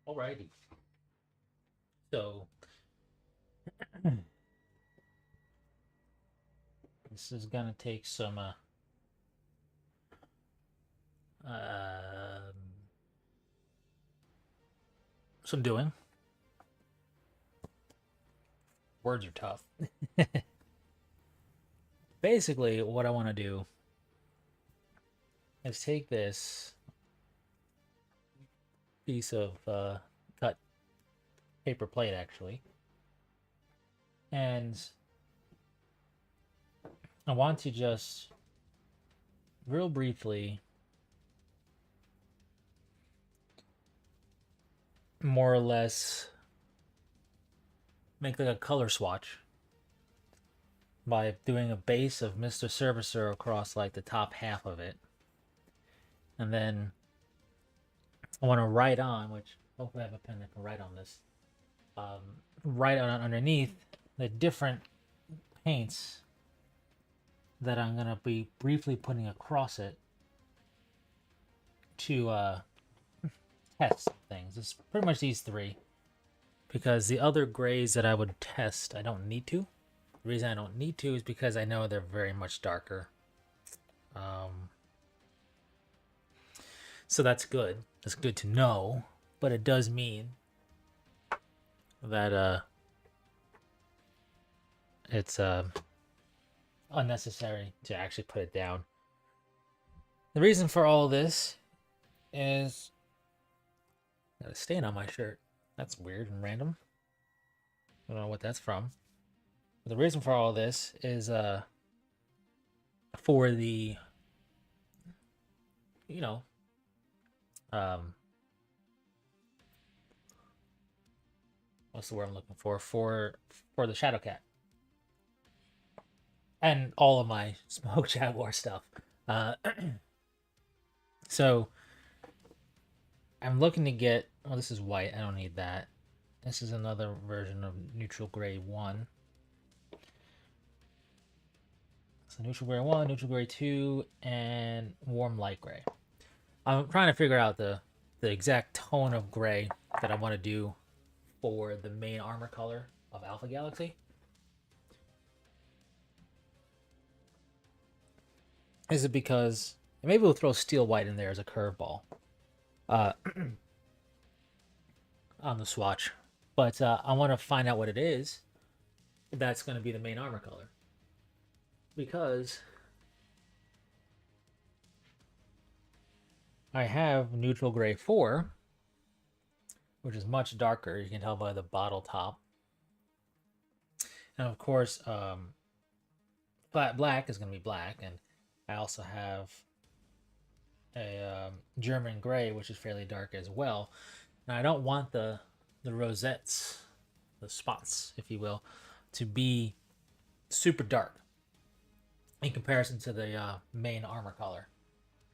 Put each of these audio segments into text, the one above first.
Alrighty. So this is gonna take um some doing. Words are tough. Basically, what I want to do is take this piece of cut paper plate, actually, and I want to just real briefly, more or less, make like a color swatch by doing a base of Mr. Surfacer across like the top half of it. And then I want to write on, which hopefully I have a pen that can write on this, write on underneath the different paints that I'm going to be briefly putting across it to test things. It's pretty much these three, because the other grays that I would test, I don't need to. The reason I don't need to is because I know they're very much darker. So that's good. That's good to know, but it does mean that it's unnecessary to actually put it down. The reason for all this is I got a stain on my shirt. That's weird and random. I don't know what that's from. But the reason for all this is for the you know what's the word I'm looking for the Shadow Cat and all of my Smoke Jaguar stuff. Uh, so I'm looking to get. Oh, this is white. I don't need that. This is another version of Neutral Gray 1. So Neutral Gray 1, Neutral Gray 2, and Warm Light Gray. I'm trying to figure out the exact tone of gray that I want to do for the main armor color of Alpha Galaxy. Is it because maybe we'll throw Steel White in there as a curveball on the swatch, but I want to find out what it is that's going to be the main armor color, because I have Neutral Gray 4, which is much darker. You can tell by the bottle top. And of course, Flat Black is going to be black. And I also have a German Gray, which is fairly dark as well. Now, I don't want the rosettes, the spots, if you will, to be super dark in comparison to the main armor color.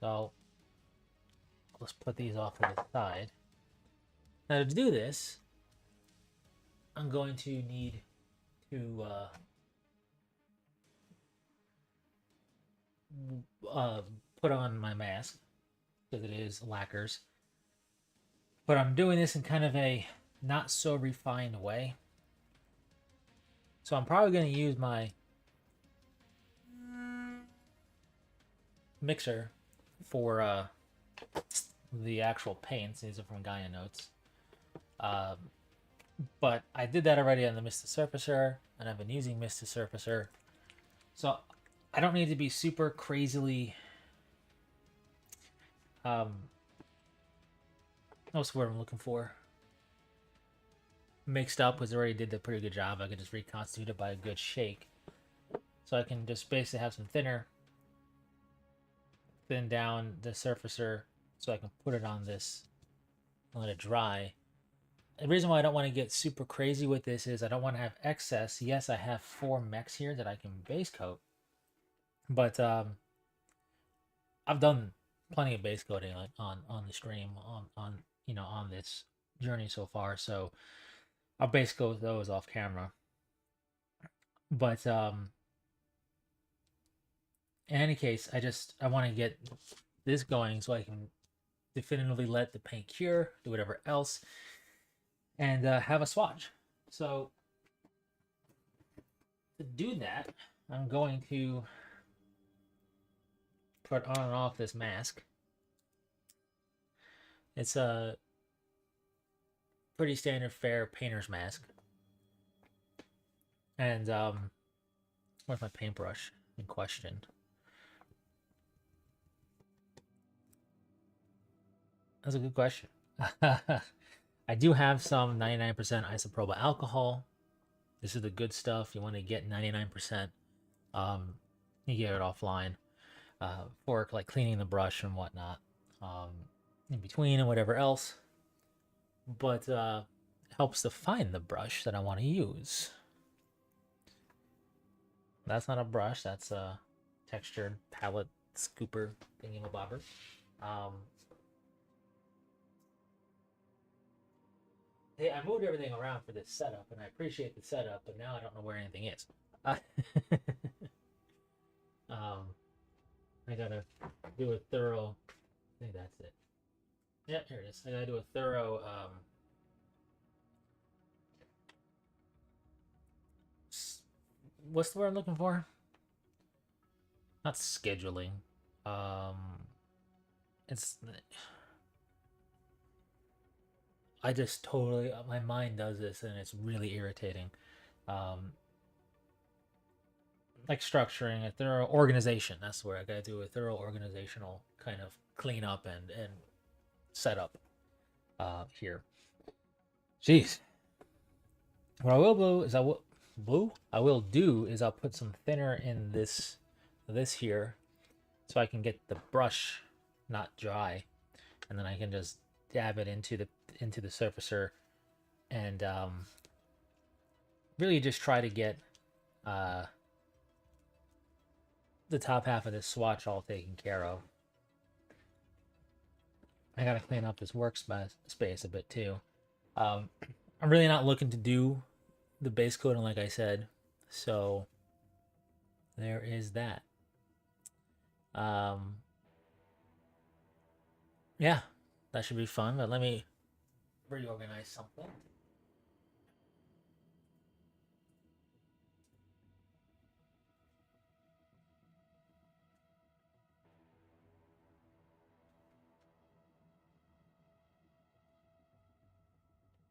So let's put these off to the side. Now, to do this, I'm going to need to put on my mask, because it is lacquers. But I'm doing this in kind of a not so refined way. So I'm probably going to use my mixer for the actual paints. These are from Gaia Notes. But I did that already on the Mr. Surfacer, and I've been using Mr. Surfacer. So I don't need to be super crazily what's the word I'm looking for? Mixed up, because I already did a pretty good job. I could just reconstitute it by a good shake. So I can just basically have some thin down the surfacer, so I can put it on this and let it dry. The reason why I don't want to get super crazy with this is I don't want to have excess. Yes, I have 4 mechs here that I can base coat, but I've done plenty of base coating on the stream on on this journey so far, so I'll base coat those off camera. But in any case, I want to get this going so I can definitively let the paint cure, do whatever else. and have a swatch. So to do that, I'm going to put on and off this mask. It's a pretty standard fare painter's mask. And where's my paintbrush in question? That's a good question. I do have some 99% isopropyl alcohol. This is the good stuff. You want to get 99%. You get it offline for like cleaning the brush and whatnot, in between and whatever else. But helps to find the brush that I want to use. That's not a brush. That's a textured palette scooper thingy-mabobber. Hey, I moved everything around for this setup, and I appreciate the setup, but now I don't know where anything is. I gotta do a thorough. I think that's it. Yep, here it is. I gotta do a thorough. What's the word I'm looking for? Not scheduling. Um, it's. I just totally. My mind does this, and it's really irritating. Um, like structuring a thorough organization. That's where I gotta do a thorough organizational kind of cleanup and setup here. Jeez. What I will do is I'll put some thinner in this here, so I can get the brush not dry, and then I can just dab it into the surfacer, and really just try to get the top half of this swatch all taken care of. I gotta clean up this workspace a bit too. I'm really not looking to do the base coating like I said, so there is that. Yeah, that should be fun, but let me reorganize something.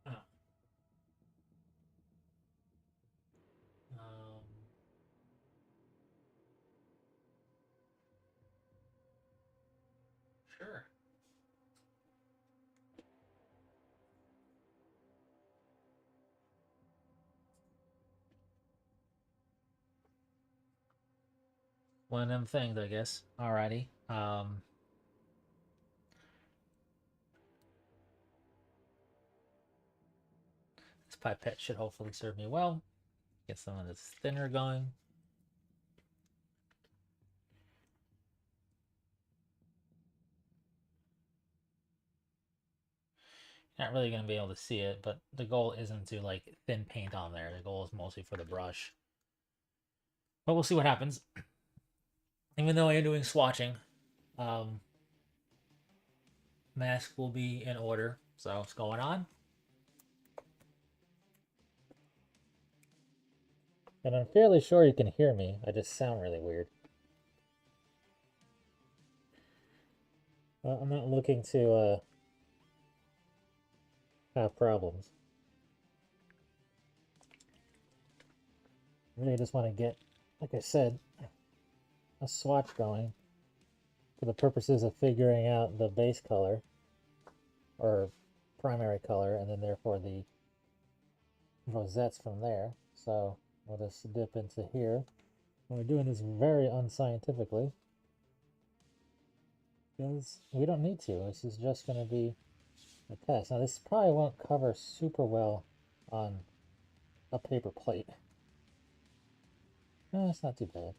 Oh. Um, sure. One of them things, I guess. Alrighty. This pipette should hopefully serve me well. Get some of this thinner going. Not really going to be able to see it, but the goal isn't to like thin paint on there. The goal is mostly for the brush. But we'll see what happens. Even though I am doing swatching, mask will be in order. So what's going on? And I'm fairly sure you can hear me. I just sound really weird. I'm not looking to have problems. I really just want to get, like I said, a swatch going for the purposes of figuring out the base color or primary color, and then therefore the rosettes from there. So we'll just dip into here. And we're doing this very unscientifically because we don't need to. This is just going to be a test. Now this probably won't cover super well on a paper plate. It's not too bad.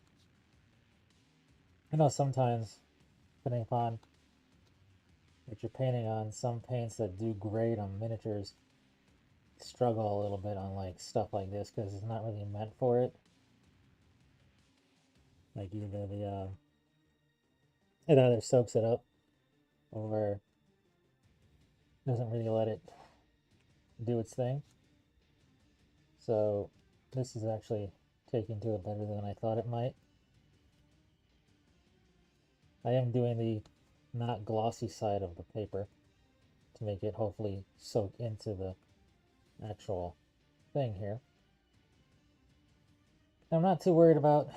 I know sometimes, depending upon what you're painting on, some paints that do great on miniatures struggle a little bit on like stuff like this because it's not really meant for it. Like either it either soaks it up or doesn't really let it do its thing. So this is actually taking to it better than I thought it might. I am doing the not glossy side of the paper to make it hopefully soak into the actual thing here. I'm not too worried about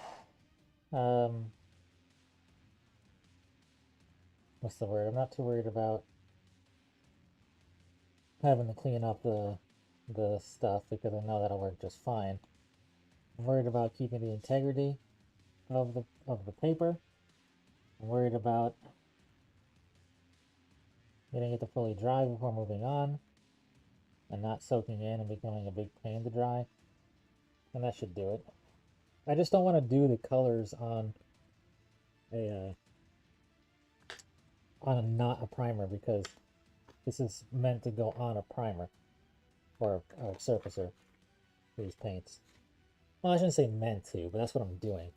what's the word? I'm not too worried about having to clean up the stuff because I know that'll work just fine. I'm worried about keeping the integrity of the paper. I'm worried about getting it to fully dry before moving on and not soaking in and becoming a big pain to dry. And that should do it. I just don't want to do the colors a not a primer because this is meant to go on a primer or a surfacer for these paints. Well, I shouldn't say meant to, but that's what I'm doing.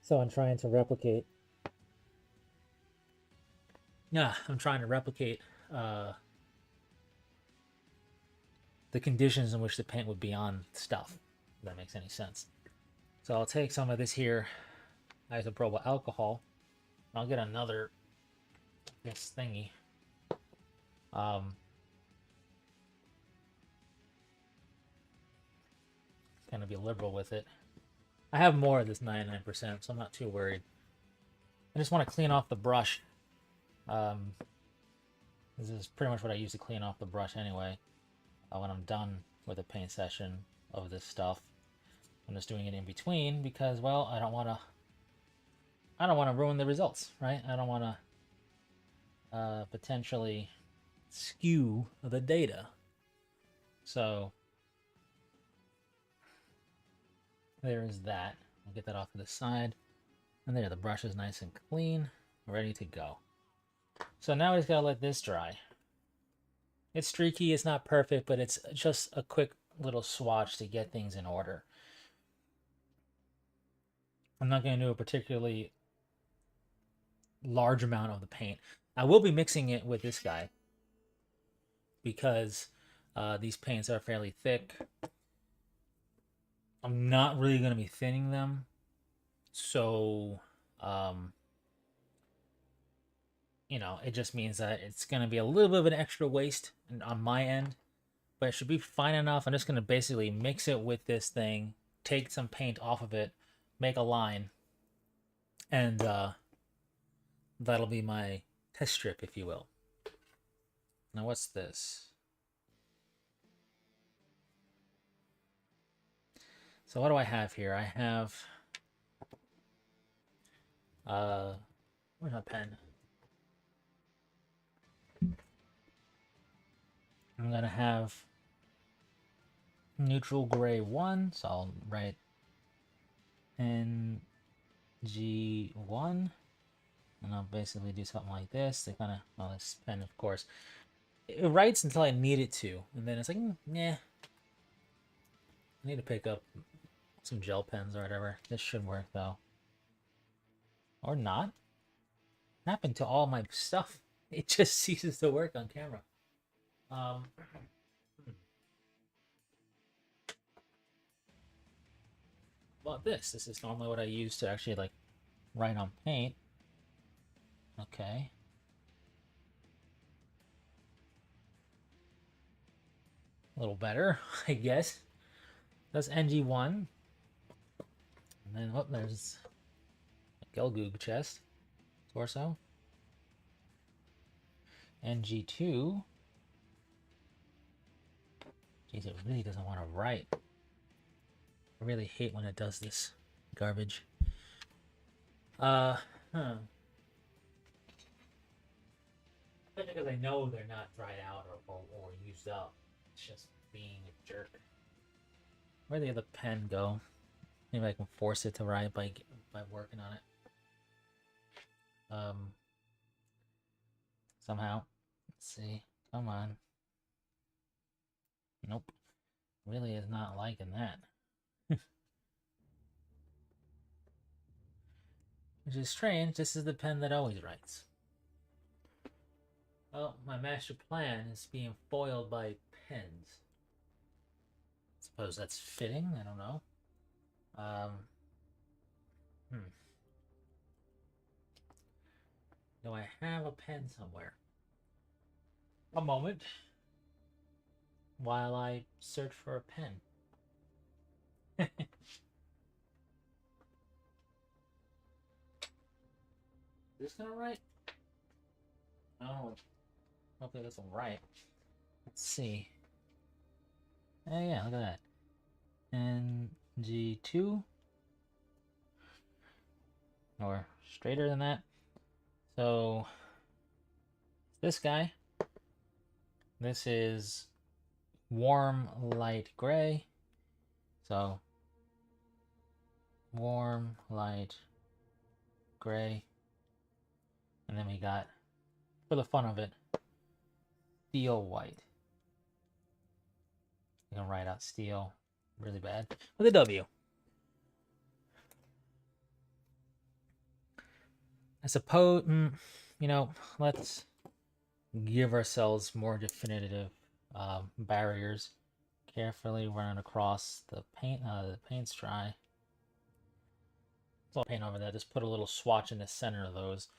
So I'm trying to replicate. Yeah, I'm trying to replicate the conditions in which the paint would be on stuff, if that makes any sense. So I'll take some of this here isopropyl alcohol. I'll get another this thingy. Gonna be liberal with it. I have more of this 99%, so I'm not too worried. I just want to clean off the brush. This is pretty much what I use to clean off the brush anyway. When I'm done with a paint session of this stuff, I'm just doing it in between because, well, I don't want to ruin the results, right? I don't want to potentially skew the data. So there is that. I'll get that off to the side. And there, the brush is nice and clean, ready to go. So now we just gotta let this dry. It's streaky, it's not perfect, but it's just a quick little swatch to get things in order. I'm not gonna do a particularly large amount of the paint. I will be mixing it with this guy because these paints are fairly thick. I'm not really going to be thinning them. So, you know, it just means that it's going to be a little bit of an extra waste on my end. But it should be fine enough. I'm just going to basically mix it with this thing, take some paint off of it, make a line. And that'll be my test strip, if you will. Now, what's this? So what do I have here? I have, where's my pen? I'm gonna have neutral gray 1, so I'll write NG1, and I'll basically do something like this to kind of, well, this pen, of course, it writes until I need it to, and then it's like, yeah, I need to pick up some gel pens or whatever. This should work though, or not. What happened to all my stuff? It just ceases to work on camera. About this. This is normally what I use to actually like write on paint. Okay. A little better, I guess. That's NG1. And then, oh, there's a Gelgoog chest. Torso. NG2. Jeez, it really doesn't want to write. I really hate when it does this garbage. Because I know they're not dried out or used up. It's just being a jerk. Where'd the other pen go? Maybe I can force it to write by working on it. Somehow. Let's see. Come on. Nope. Really is not liking that. Which is strange. This is the pen that always writes. Well, my master plan is being foiled by pens. Suppose that's fitting. I don't know. Um, hmm. Do I have a pen somewhere? A moment while I search for a pen. Is this gonna write? Oh, hopefully this will write. Let's see. Oh yeah, look at that. NG2, or straighter than that. So this guy, this is warm light gray. So warm light gray. And then we got, for the fun of it, steel white. You can write out steel really bad with a W. I suppose, you know, let's give ourselves more definitive barriers. Carefully running across the paint. The paint's dry. So I'll paint over that. Just put a little swatch in the center of those,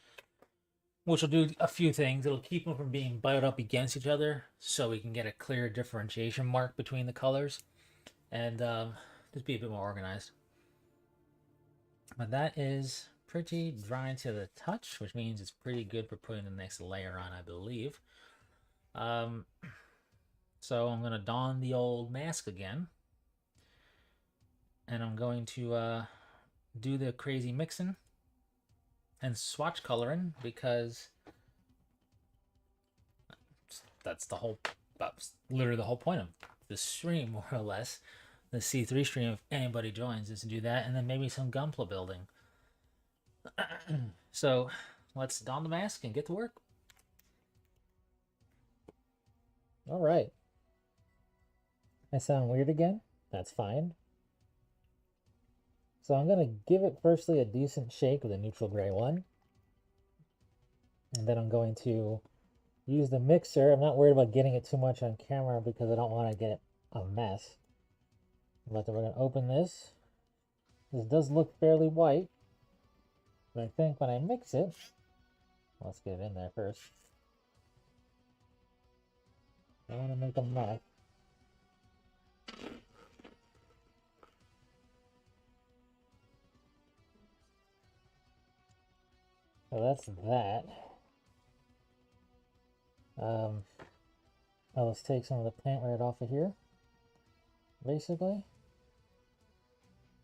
which will do a few things. It'll keep them from being butted up against each other, so we can get a clear differentiation mark between the colors, and just be a bit more organized. But that is pretty dry to the touch, which means it's pretty good for putting the next layer on, I believe. So I'm going to don the old mask again, and I'm going to do the crazy mixing and swatch coloring, because that's literally the whole point of the stream, more or less. The C3 stream, if anybody joins, is to do that, and then maybe some Gunpla building. So let's don the mask and get to work. All right. I sound weird again. That's fine. So I'm going to give it firstly a decent shake with a neutral gray one. And then I'm going to use the mixer. I'm not worried about getting it too much on camera because I don't want to get a mess. But we're going to open this. This does look fairly white. But I think when I mix it, let's get it in there first. I want to make a mess. So that's that. Let's take some of the paint right off of here, basically,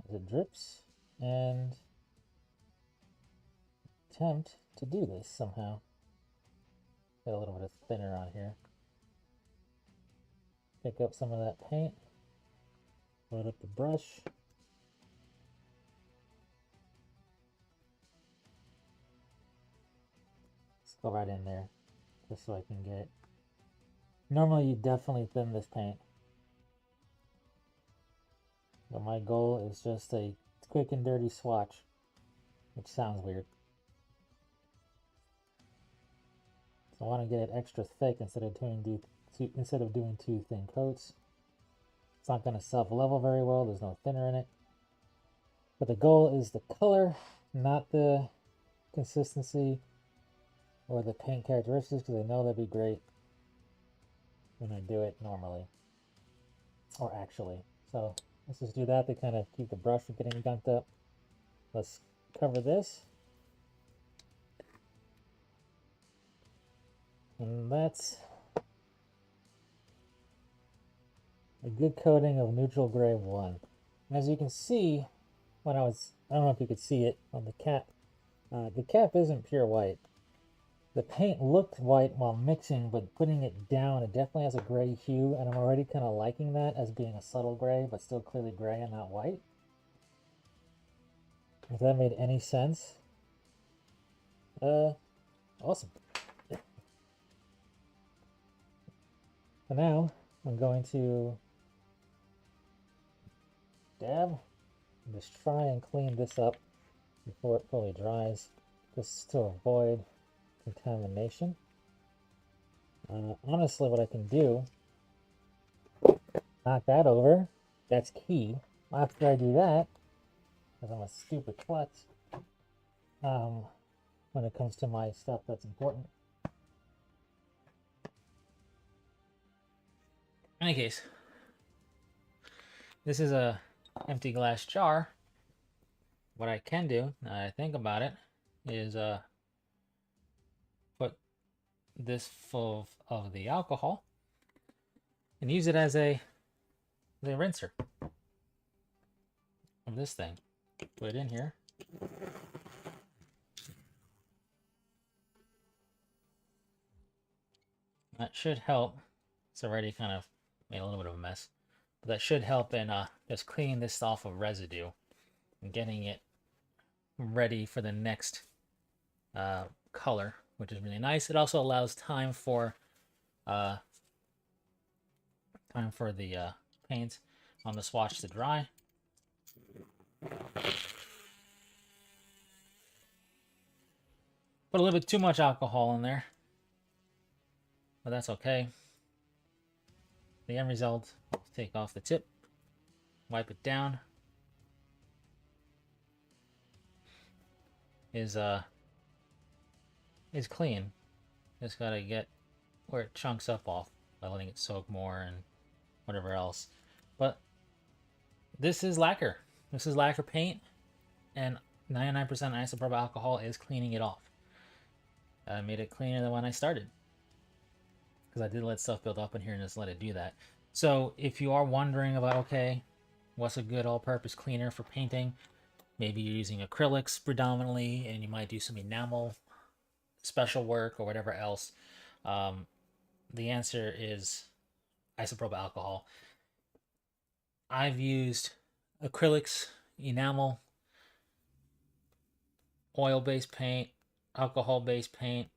as it drips, and attempt to do this somehow. Get a little bit of thinner on here. Pick up some of that paint, load up the brush. Let's go right in there, just so I can get it. Normally you definitely thin this paint, but my goal is just a quick and dirty swatch, which sounds weird. So I want to get it extra thick instead of doing two thin coats. It's not going to self-level very well. There's no thinner in it. But the goal is the color, not the consistency or the paint characteristics, because I know that'd be great when I do it normally, or actually. So let's just do that to kind of keep the brush from getting gunked up. Let's cover this. And that's a good coating of neutral gray 1. And as you can see, I don't know if you could see it on the cap isn't pure white. The paint looked white while mixing, but putting it down, it definitely has a gray hue, and I'm already kind of liking that as being a subtle gray, but still clearly gray and not white. If that made any sense. Awesome. So now I'm going to dab and just try and clean this up before it fully dries, just to avoid contamination. Honestly, what I can do Knock that over. That's key. After I do that, because I'm a stupid klutz, um, when it comes to my stuff that's important. In any case, this is a empty glass jar. What I can do, now that I think about it, is put this full of the alcohol and use it as the rinser of this thing. Put it in here. That should help. It's already kind of made a little bit of a mess, but that should help in just cleaning this off of residue and getting it ready for the next color, which is really nice. It also allows time for the paint on the swatch to dry. Put a little bit too much alcohol in there, but that's okay. The end result, take off the tip, wipe it down, is clean. Just gotta get where it chunks up off by letting it soak more and whatever else. But this is lacquer. This is lacquer paint, and 99% isopropyl alcohol is cleaning it off. I made it cleaner than when I started, because I did let stuff build up in here and just let it do that. So if you are wondering about, okay, what's a good all-purpose cleaner for painting, maybe you're using acrylics predominantly and you might do some enamel special work or whatever else, the answer is isopropyl alcohol. I've used acrylics, enamel, oil-based paint, alcohol-based paint,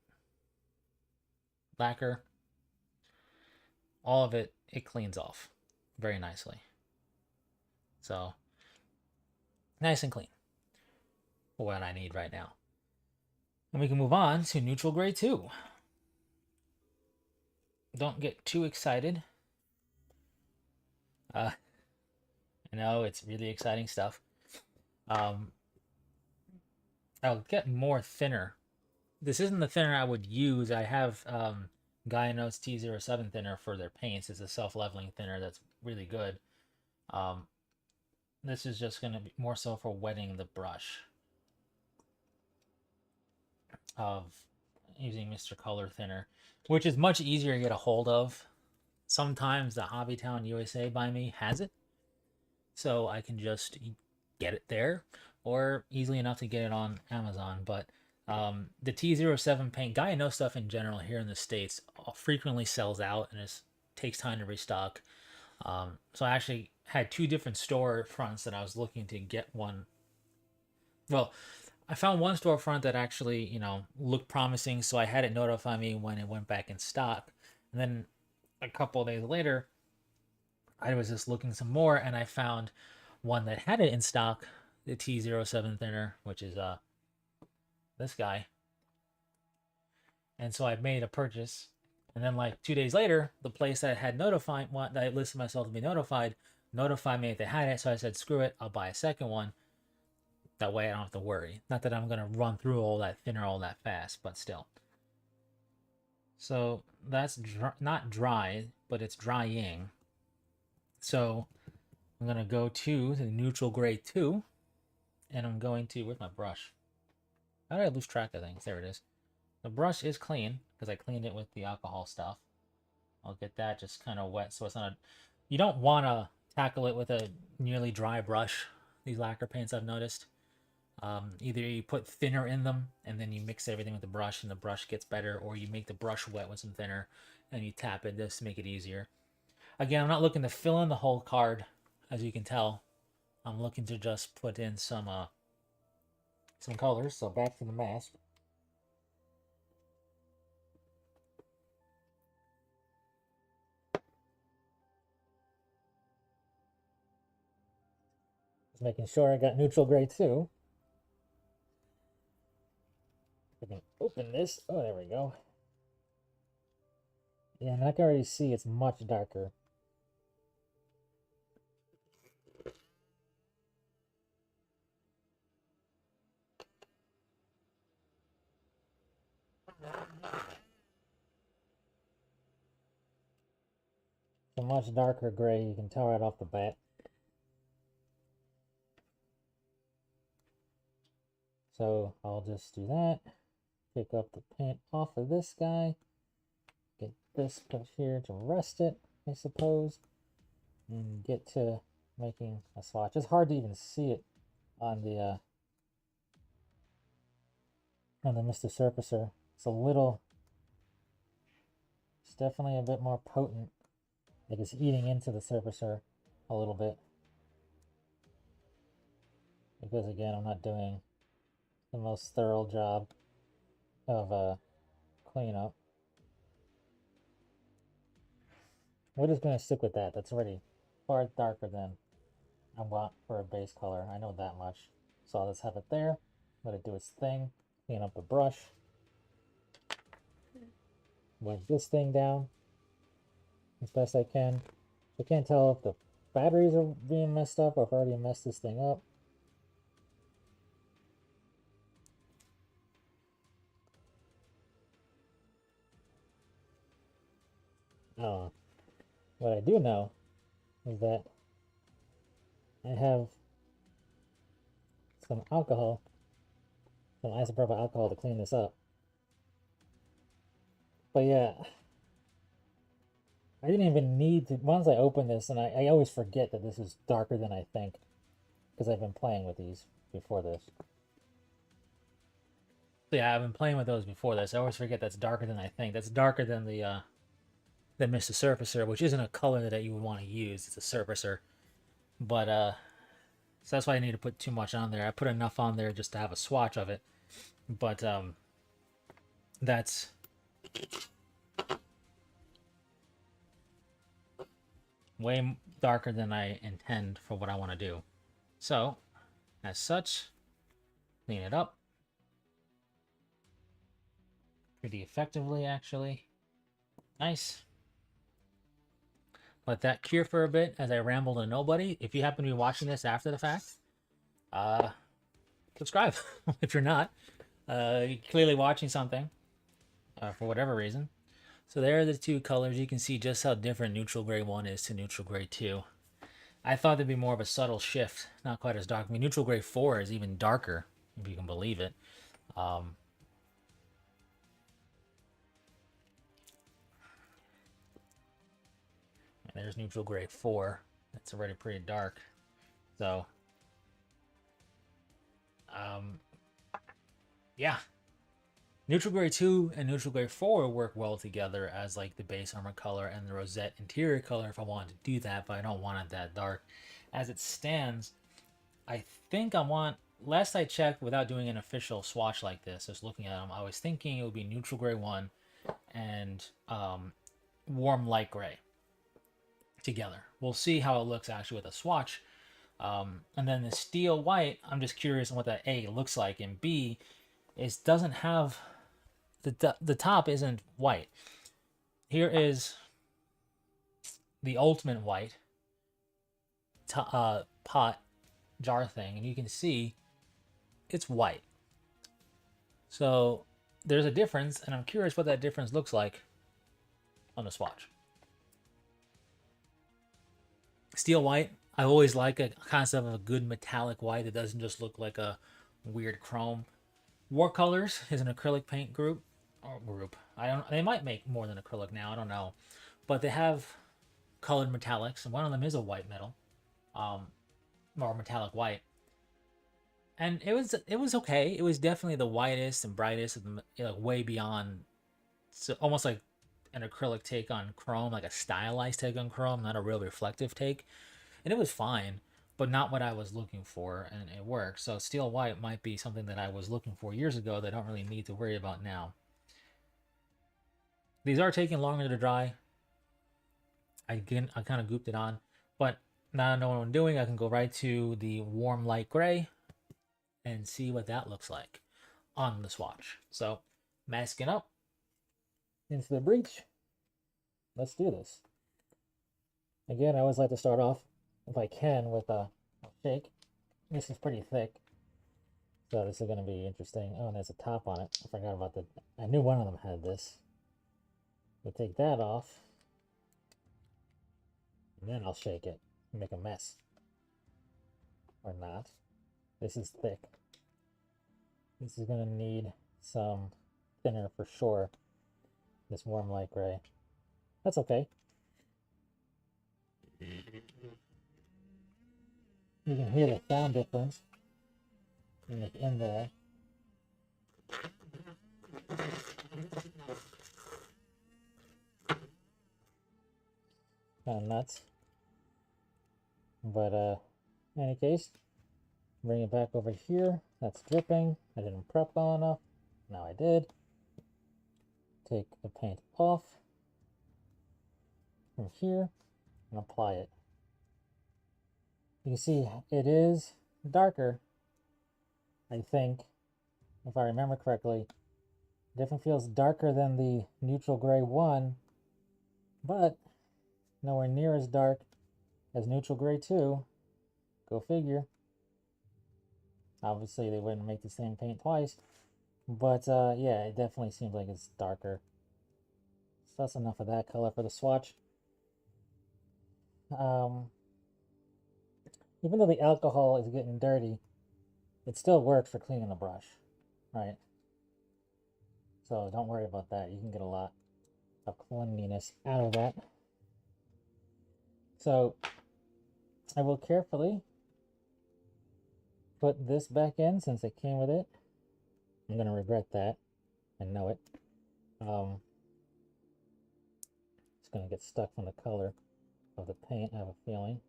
lacquer. All of it cleans off very nicely. So, nice and clean for what I need right now. And we can move on to neutral gray 2. Don't get too excited. I know it's really exciting stuff. I'll get more thinner. This isn't the thinner I would use. I have Guyano's T07 thinner for their paints. It's a self-leveling thinner that's really good. This is just going to be more so for wetting the brush of using Mr. Color thinner, which is much easier to get a hold of. Sometimes the Hobbytown USA by me has it, so I can just get it there, or easily enough to get it on Amazon. But the T07 paint, Guyano stuff in general here in the States frequently sells out and it takes time to restock. So I actually had 2 different store fronts that I was looking to get one. Well, I found one storefront that actually, looked promising, so I had it notify me when it went back in stock. And then a couple of days later, I was just looking some more, and I found one that had it in stock, the T07 thinner, which is this guy. And so I made a purchase, and then like 2 days later, the place that had notified, that I listed myself to be notified me if they had it. So I said, screw it, I'll buy a second one. That way I don't have to worry. Not that I'm going to run through all that thinner all that fast, but still. So that's not dry, but it's drying. So I'm going to go to the neutral gray 2. And I'm going to, where's my brush? How did I lose track of things? There it is. The brush is clean because I cleaned it with the alcohol stuff. I'll get that just kind of wet so it's not you don't want to tackle it with a nearly dry brush. These lacquer paints I've noticed. Either you put thinner in them and then you mix everything with the brush and the brush gets better, or you make the brush wet with some thinner and you tap it just to make it easier. Again, I'm not looking to fill in the whole card, as you can tell. I'm looking to just put in some colors. So back to the mask. Just making sure I got neutral gray 2. I can open this. Oh, there we go. Yeah, and I can already see it's much darker. It's a much darker gray, you can tell right off the bat. So I'll just do that. Pick up the paint off of this guy. Get this put here to rest it, I suppose. And get to making a swatch. It's hard to even see it on the Mr. Surfacer. It's definitely a bit more potent. Like it's eating into the Surfacer a little bit. Because again, I'm not doing the most thorough job of cleanup. We're just going to stick with that. That's already far darker than I want for a base color. I know that much. So I'll just have it there. Let it do its thing. Clean up the brush. Wipe this thing down as best I can. I can't tell if the batteries are being messed up or if I already messed this thing up. What I do know is that I have some alcohol, some isopropyl alcohol to clean this up. But yeah, I didn't even need to, once I open this, and I always forget that this is darker than I think, because I've been playing with these before this. So yeah, I've been playing with those before this. I always forget that's darker than I think. That's darker than the Mr. Surfacer, which isn't a color that you would want to use. It's a surfacer. But so that's why I need to put too much on there. I put enough on there just to have a swatch of it. But that's way darker than I intend for what I want to do. So, as such, clean it up. Pretty effectively, actually. Nice. Let that cure for a bit as I ramble to nobody. If you happen to be watching this after the fact, subscribe. If you're not, you're clearly watching something for whatever reason. So there are the two colors. You can see just how different neutral gray 1 is to neutral gray 2. I thought there'd be more of a subtle shift, not quite as dark. I mean, neutral gray 4 is even darker, if you can believe it. And there's neutral gray 4. That's already pretty dark. So, yeah. Neutral gray 2 and neutral gray 4 work well together as like the base armor color and the rosette interior color if I wanted to do that, but I don't want it that dark. As it stands, I think I want, last I checked without doing an official swatch like this, just looking at them, I was thinking it would be neutral gray 1 and warm light gray together. We'll see how it looks actually with a swatch. And then the steel white, I'm just curious on what that A looks like, and B is doesn't have the top isn't white. Here is the ultimate white pot jar thing, and you can see it's white. So there's a difference, and I'm curious what that difference looks like on the swatch. Steel white, I always like a concept of a good metallic white that doesn't just look like a weird chrome. War Colors is an acrylic paint group. They might make more than acrylic now, I don't know. But they have colored metallics, and one of them is a white metal. Or metallic white. And it was okay. It was definitely the whitest and brightest, like way beyond, so almost like an acrylic take on chrome, like a stylized take on chrome, not a real reflective take. And it was fine, but not what I was looking for, and it worked. So steel white might be something that I was looking for years ago that I don't really need to worry about now. These are taking longer to dry. I kind of gooped it on, but now I know what I'm doing. I can go right to the warm light gray and see what that looks like on the swatch. So, masking up into the breech. Let's do this. Again, I always like to start off, if I can, with a shake. This is pretty thick, so this is going to be interesting. Oh, and there's a top on it. I forgot about that. I knew one of them had this. We'll take that off. And then I'll shake it and make a mess. Or not. This is thick. This is going to need some thinner for sure. This warm light gray. That's okay. You can hear the sound difference in there. Kind of nuts. But in any case, bring it back over here. That's dripping. I didn't prep well enough. Now I did. Take the paint off from here and apply it. You can see it is darker, I think, if I remember correctly. It definitely feels darker than the neutral gray one, but nowhere near as dark as neutral gray 2. Go figure. Obviously, they wouldn't make the same paint twice, but yeah, it definitely seems like it's darker. So that's enough of that color for the swatch. Even though the alcohol is getting dirty, it still works for cleaning the brush, right? So don't worry about that. You can get a lot of cleanliness out of that. So I will carefully put this back in since it came with it. I'm going to regret that. I know it. It's going to get stuck from the color of the paint, I have a feeling.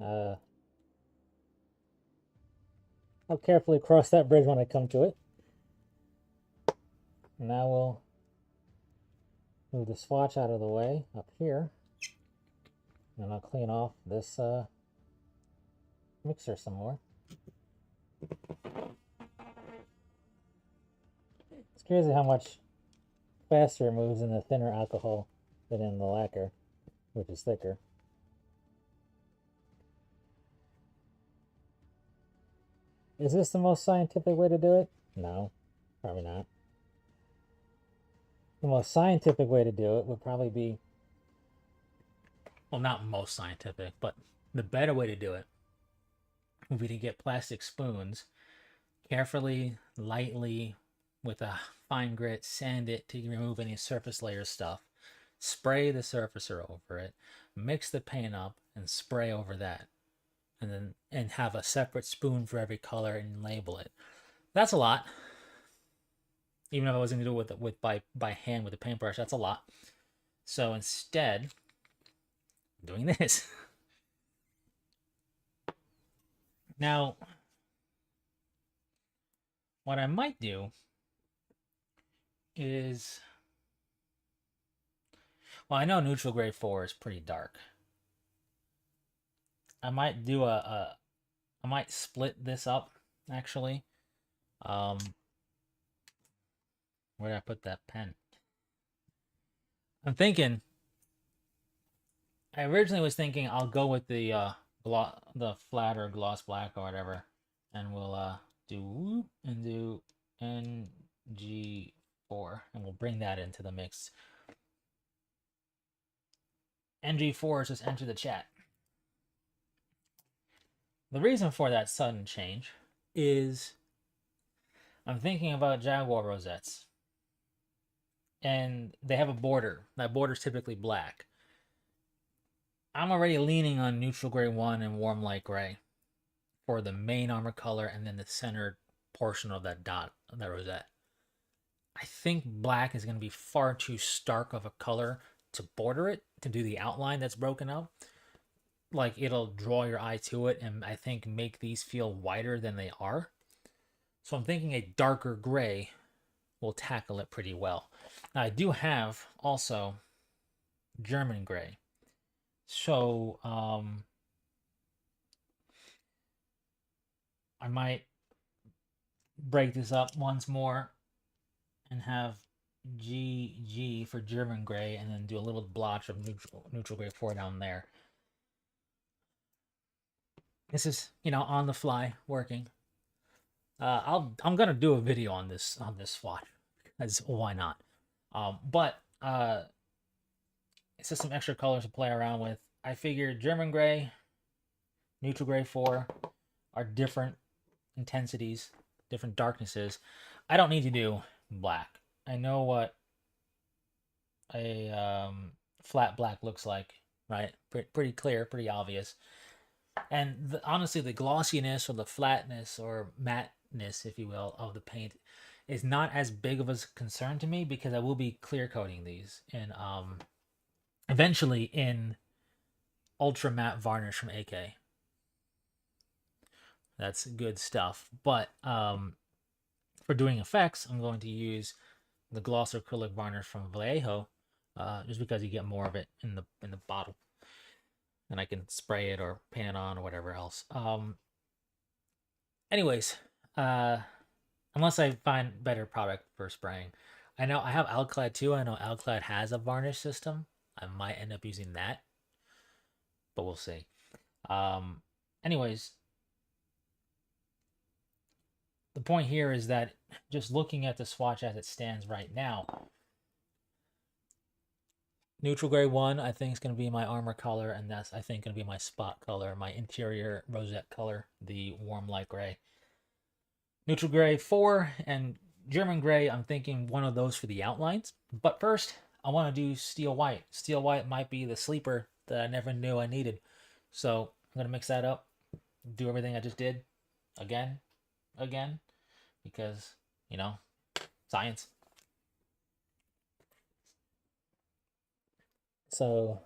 I'll carefully cross that bridge when I come to it. Now we'll move the swatch out of the way up here. And I'll clean off this mixer some more. It's crazy how much faster it moves in the thinner alcohol than in the lacquer, which is thicker. Is this the most scientific way to do it? No, probably not. The most scientific way to do it would probably be, well, not most scientific, but the better way to do it would be to get plastic spoons, carefully, lightly, with a fine grit, sand it to remove any surface layer stuff, spray the surfacer over it, mix the paint up, and spray over that. And have a separate spoon for every color and label it. That's a lot. Even if I was going to do it with by hand with a paintbrush, that's a lot. So instead, I'm doing this. Now, what I might do is, well, I know neutral gray 4 is pretty dark. I might do I might split this up, actually. Where did I put that pen? I'm thinking, I originally was thinking I'll go with the flat or gloss black or whatever, and we'll do NG4, and we'll bring that into the mix. NG4 is just enter the chat. The reason for that sudden change is I'm thinking about Jaguar rosettes. And they have a border. That border is typically black. I'm already leaning on neutral gray 1 and warm light gray for the main armor color and then the centered portion of that dot, of that rosette. I think black is going to be far too stark of a color to border it, to do the outline that's broken up. Like, it'll draw your eye to it and I think make these feel whiter than they are. So I'm thinking a darker gray will tackle it pretty well. Now, I do have also German gray. So I might break this up once more and have GG for German gray and then do a little blotch of neutral gray 4 down there. This is, on the fly working. I'm gonna do a video on this swatch, because why not? But it's just some extra colors to play around with. I figured German gray, neutral gray 4 are different intensities, different darknesses. I don't need to do black. I know what a flat black looks like, right? Pretty clear, pretty obvious. And honestly, the glossiness or the flatness or matteness, if you will, of the paint is not as big of a concern to me because I will be clear coating these in eventually in ultra matte varnish from AK. That's good stuff. But for doing effects, I'm going to use the gloss acrylic varnish from Vallejo, just because you get more of it in the bottle, and I can spray it or paint it on or whatever else. Anyways, unless I find better product for spraying. I know I have Alclad too. I know Alclad has a varnish system. I might end up using that, but we'll see. Anyways, the point here is that just looking at the swatch as it stands right now, neutral gray 1 I think is going to be my armor color, and that's I think going to be my spot color, my interior rosette color, the warm light gray. Neutral gray 4 and German gray, I'm thinking one of those for the outlines. But first, I want to do steel white. Steel white might be the sleeper that I never knew I needed. So I'm going to mix that up, do everything I just did again, because, you know, science. So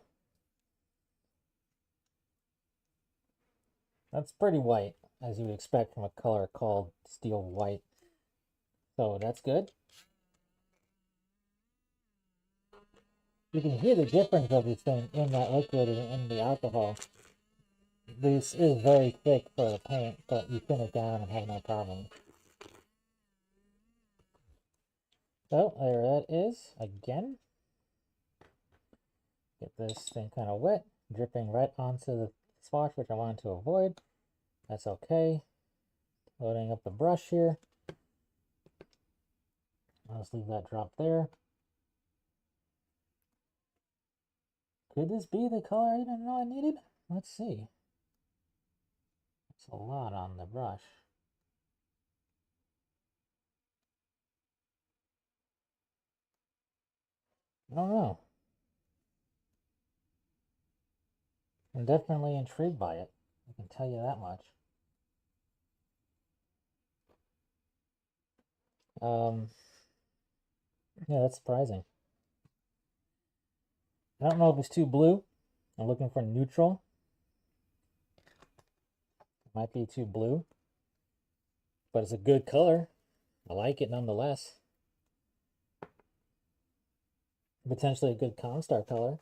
that's pretty white, as you would expect from a color called steel white. So that's good. You can hear the difference of this thing in that liquid and in the alcohol. This is very thick for the paint, but you thin it down and have no problem. So there that is again. Get this thing kind of wet, dripping right onto the swatch, which I wanted to avoid. That's okay. Loading up the brush here. I'll just leave that drop there. Could this be the color I didn't know I needed? Let's see. It's a lot on the brush. I don't know. I'm definitely intrigued by it. I can tell you that much. Yeah, that's surprising. I don't know if it's too blue. I'm looking for neutral. It might be too blue, but it's a good color. I like it nonetheless. Potentially a good Comstar color.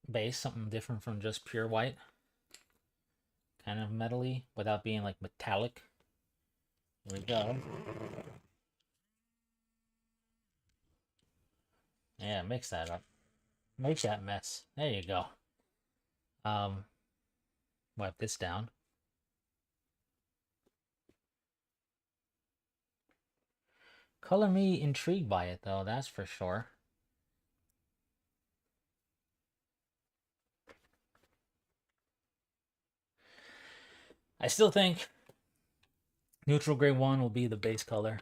Base, something different from just pure white. Kind of metally without being like metallic. Here we go. Yeah, mix that up. Make that mess. There you go. Wipe this down. Color me intrigued by it though, that's for sure. I still think neutral gray 1 will be the base color.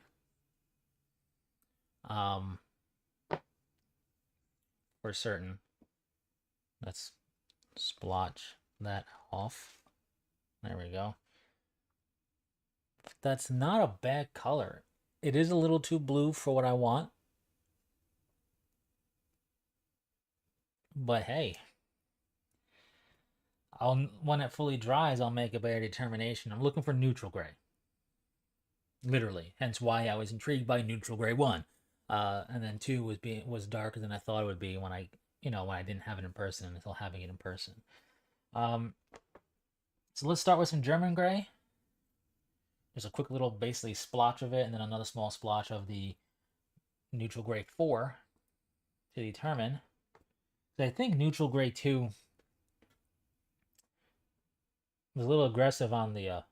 For certain. Let's splotch that off. There we go. That's not a bad color. It is a little too blue for what I want. But hey, when it fully dries, I'll make a better determination. I'm looking for neutral gray. Literally. Hence why I was intrigued by neutral gray 1. And then 2 was darker than I thought it would be when I didn't have it in person until having it in person. So let's start with some German gray. There's a quick little basically splotch of it, and then another small splotch of the neutral gray 4 to determine. So I think neutral gray 2 was a little aggressive on the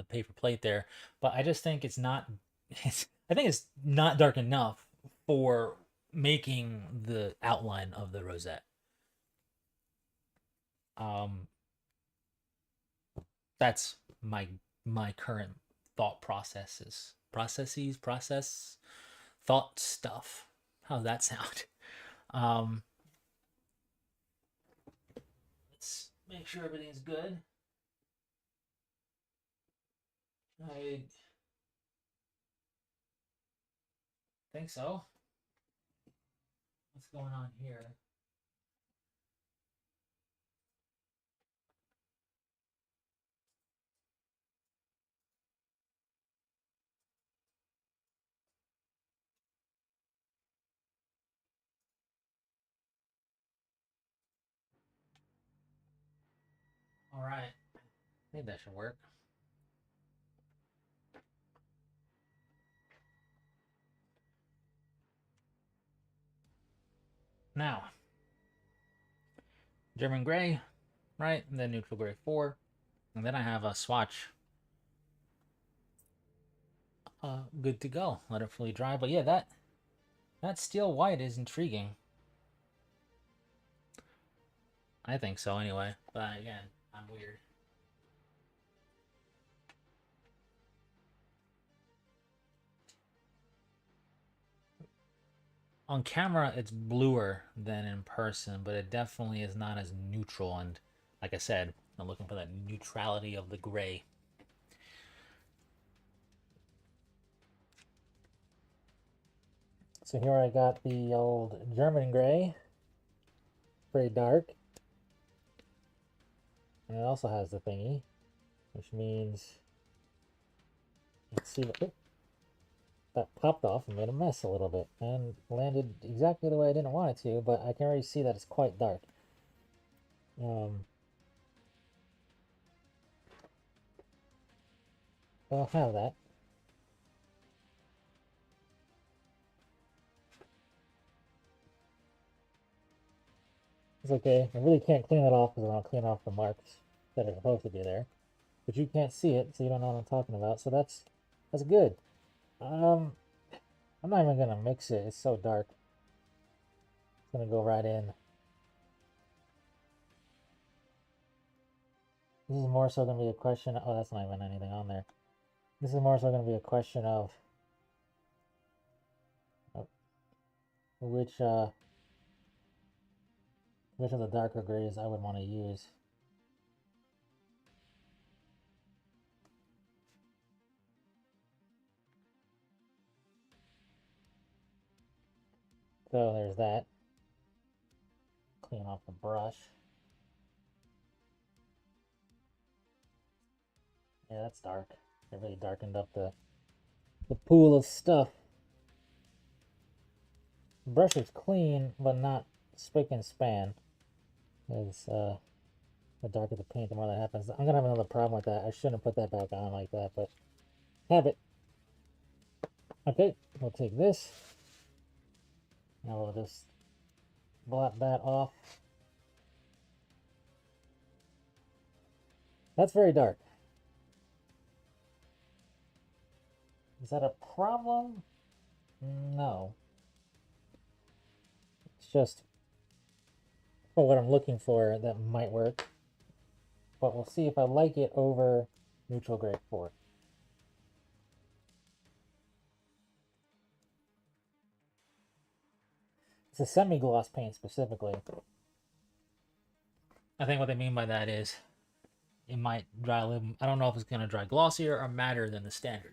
paper plate there, but I just think it's not. I think it's not dark enough for making the outline of the rosette. Um, that's my current thought process thought stuff. How's that sound? Um, let's make sure everything's good. I think so. What's going on here? All right, I think that should work. Now, German gray, right? And then neutral gray 4. And then I have a swatch good to go. Let it fully dry. But yeah, that steel white is intriguing. I think so anyway. But again, I'm weird. On camera, it's bluer than in person, but it definitely is not as neutral. And like I said, I'm looking for that neutrality of the gray. So here I got the old German gray, pretty dark. And it also has the thingy, which means, let's see, that popped off and made a mess a little bit and landed exactly the way I didn't want it to, but I can already see that it's quite dark. I'll have that. It's okay. I really can't clean that off because I want to clean off the marks that are supposed to be there. But you can't see it, so you don't know what I'm talking about. So that's good. I'm not even gonna mix it. It's so dark. It's gonna go right in. This is more so gonna be a question. Oh, that's not even anything on there. This is more so gonna be a question of which of the darker grays I would want to use. So there's that. Clean off the brush. Yeah, that's dark. It really darkened up the pool of stuff. The brush is clean, but not spick and span. It's the darker the paint, the more that happens. I'm gonna have another problem with that. I shouldn't put that back on like that, but have it. Okay, we'll take this. Now we'll just blot that off. That's very dark. Is that a problem? No. It's just for what I'm looking for that might work. But we'll see if I like it over neutral gray 4. It's a semi-gloss paint specifically. I think what they mean by that is it might dry a little. I don't know if it's going to dry glossier or matter than the standard.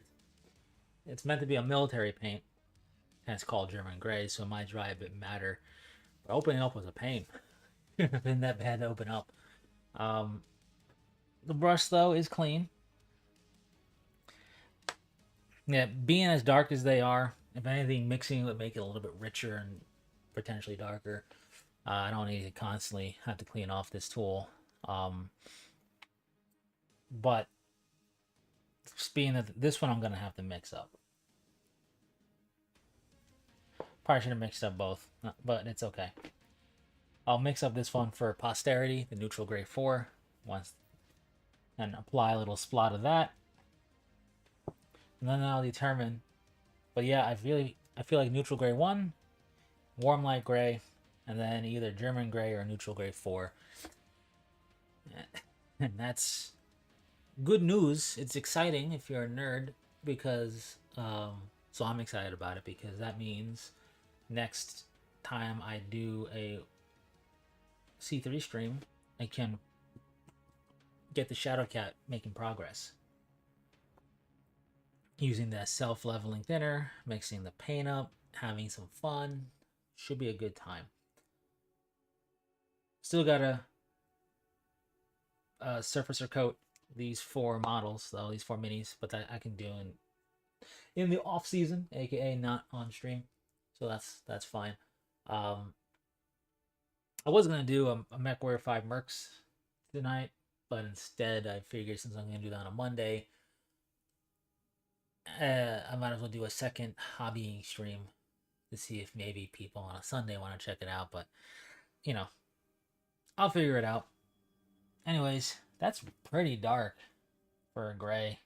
It's meant to be a military paint, and it's called German gray, so it might dry a bit matter. But opening up was a pain. Isn't that bad to open up? The brush though is clean. Yeah, being as dark as they are, if anything, mixing would make it a little bit richer and potentially darker. I don't need to constantly have to clean off this tool. But being that this one I'm going to have to mix up. Probably should have mixed up both, but it's okay. I'll mix up this one for posterity, the neutral gray 4, once, and apply a little splot of that. And then I'll determine. But yeah, I feel like neutral gray 1 warm light gray, and then either German gray or neutral gray 4. And that's good news. It's exciting if you're a nerd because so I'm excited about it because that means next time I do a C3 stream, I can get the Shadow Cat making progress. Using the self-leveling thinner, mixing the paint up, having some fun. Should be a good time. Still gotta surface or coat these 4 models, though, these 4 minis, but that I can do in the off season, aka not on stream, so that's fine. I was gonna do a MechWarrior 5 Mercs tonight, but instead I figured since I'm gonna do that on a Monday, I might as well do a second hobbying stream to see if maybe people on a Sunday want to check it out, but you know, I'll figure it out. Anyways, that's pretty dark for a gray.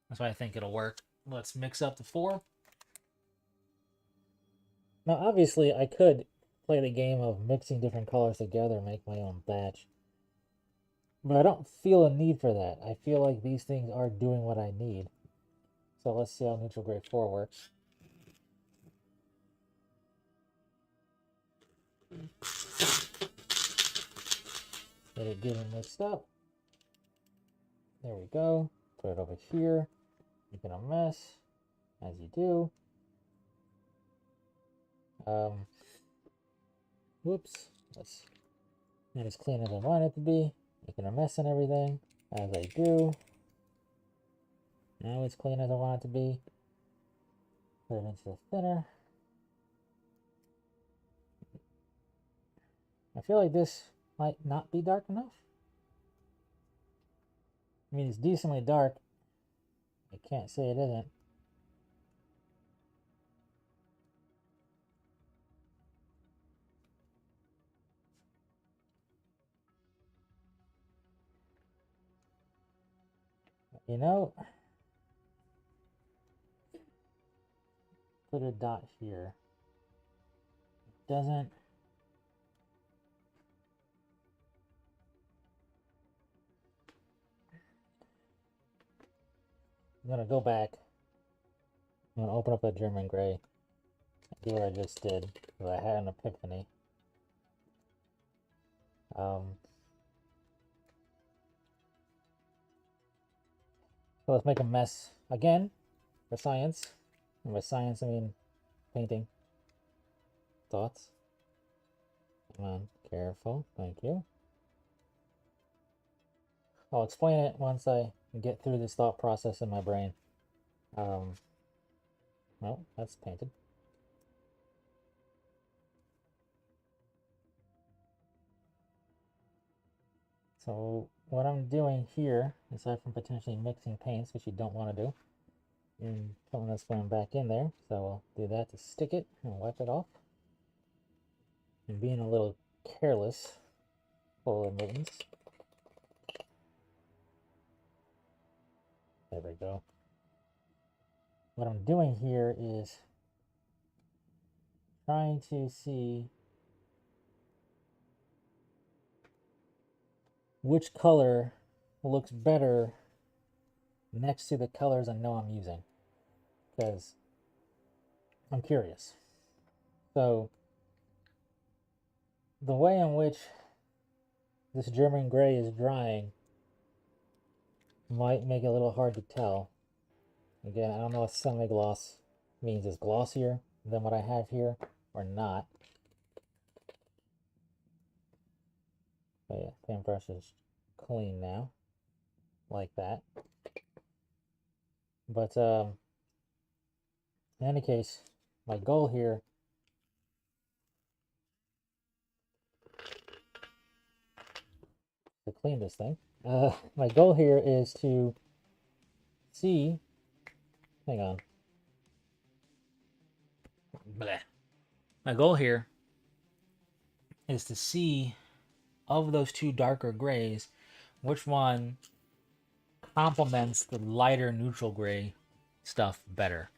That's why I think it'll work. Let's mix up the 4. Now, obviously, I could play the game of mixing different colors together and make my own batch. But I don't feel a need for that. I feel like these things are doing what I need. So let's see how neutral gray 4 works. Let it get it mixed up. There we go. Put it over here. Making a mess, as you do. Whoops. That's not as clean as I want it to be. Making a mess and everything, as I do. Now it's clean as I want it to be. Put it into the thinner. I feel like this might not be dark enough. I mean, it's decently dark. I can't say it isn't. You know, put a dot here. It doesn't. I'm gonna go back. I'm gonna open up a German gray and do what I just did because I had an epiphany. So let's make a mess again for science. And by science, I mean painting. Thoughts? Come on, careful. Thank you. I'll explain it once I get through this thought process in my brain. Well, that's painted. So what I'm doing here, aside from potentially mixing paints, which you don't want to do, and putting this one back in there, so I'll do that to stick it and wipe it off. And being a little careless, full of mittens. There we go. What I'm doing here is trying to see which color looks better next to the colors I know I'm using, because I'm curious. So the way in which this German gray is drying might make it a little hard to tell. Again, I don't know if semi-gloss means it's glossier than what I have here or not. But yeah, paintbrush is clean now, like that. But in any case, my goal here to clean this thing. My goal here is to see. Hang on. Bleh. My goal here is to see of those 2 darker grays, which one complements the lighter neutral gray stuff better.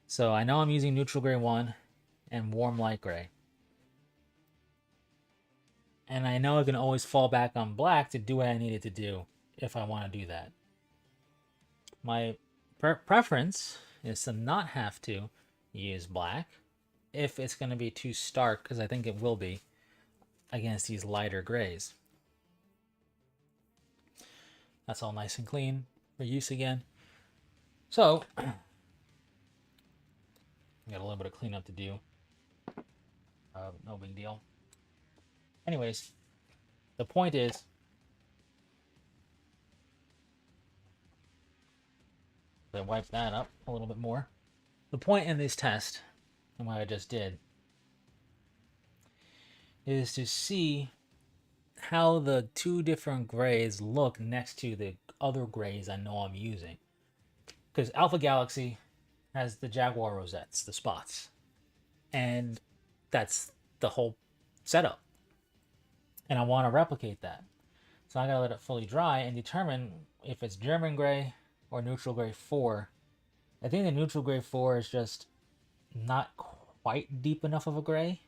So I know I'm using neutral gray 1, and warm light gray. And I know I can always fall back on black to do what I needed to do if I want to do that. My preference is to not have to use black if it's going to be too stark, because I think it will be against these lighter grays. That's all nice and clean for use again. So, got a little bit of cleanup to do. No big deal. Anyways, the point is, I wipe that up a little bit more. The point in this test, and what I just did, is to see how the two different grays look next to the other grays I know I'm using. Because Alpha Galaxy has the Jaguar rosettes, the spots. And that's the whole setup. And I want to replicate that. So I gotta let it fully dry and determine if it's German gray or neutral gray 4. I think the neutral gray 4 is just not quite deep enough of a gray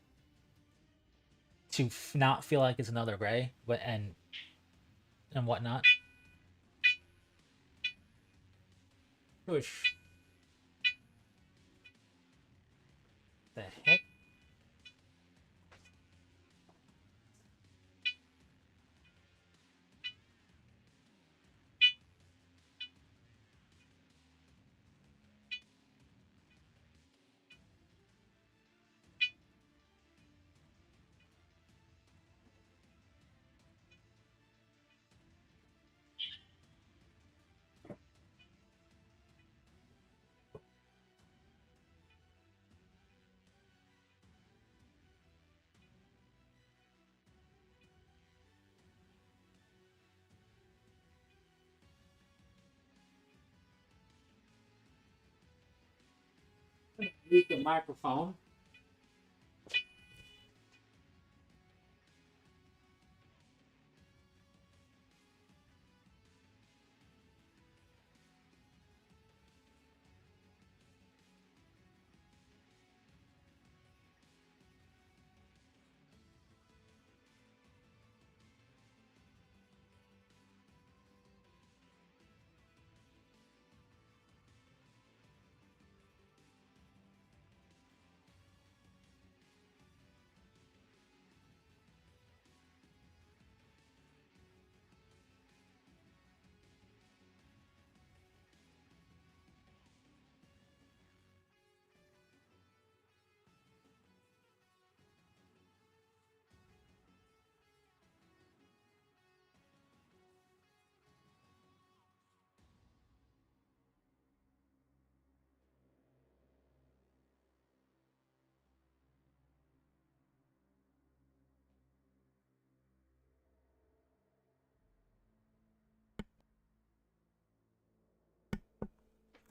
to not feel like it's another gray, but and whatnot. Push. The heck? Use the microphone.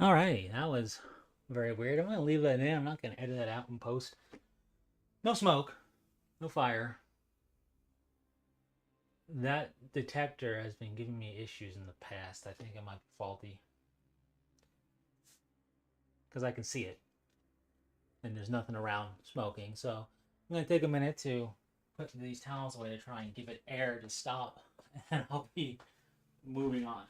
Alrighty, that was very weird. I'm gonna leave that in. I'm not gonna edit that out in post. No smoke, no fire. That detector has been giving me issues in the past. I think it might be faulty. Because I can see it. And there's nothing around smoking. So I'm going to take a minute to put these towels away to try and give it air to stop. And I'll be moving on.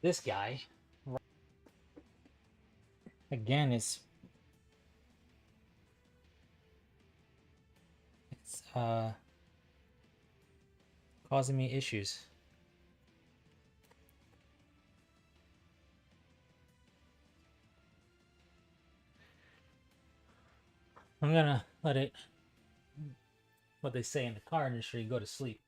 This guy, again, it's causing me issues. I'm gonna let it, what they say in the car industry, go to sleep.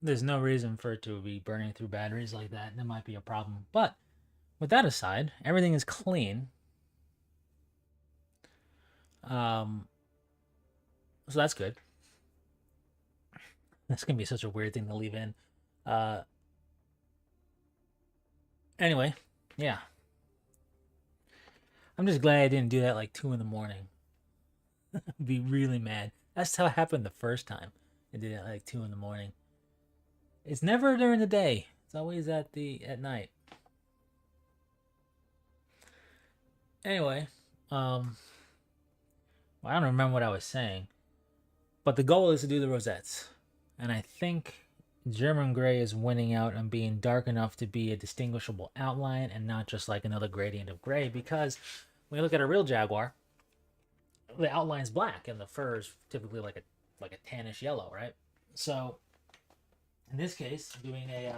There's no reason for it to be burning through batteries like that. That might be a problem. But with that aside, everything is clean. Um, so that's good. That's gonna be such a weird thing to leave in. Uh, anyway, yeah. I'm just glad I didn't do that like 2 in the morning. I'd be really mad. That's how it happened the first time. I did it like 2 in the morning. It's never during the day. It's always at night. Anyway, well, I don't remember what I was saying, but the goal is to do the rosettes, and I think German gray is winning out on being dark enough to be a distinguishable outline and not just like another gradient of gray. Because when you look at a real Jaguar, the outline's black and the fur is typically like a tannish yellow, right? So in this case, I'm doing a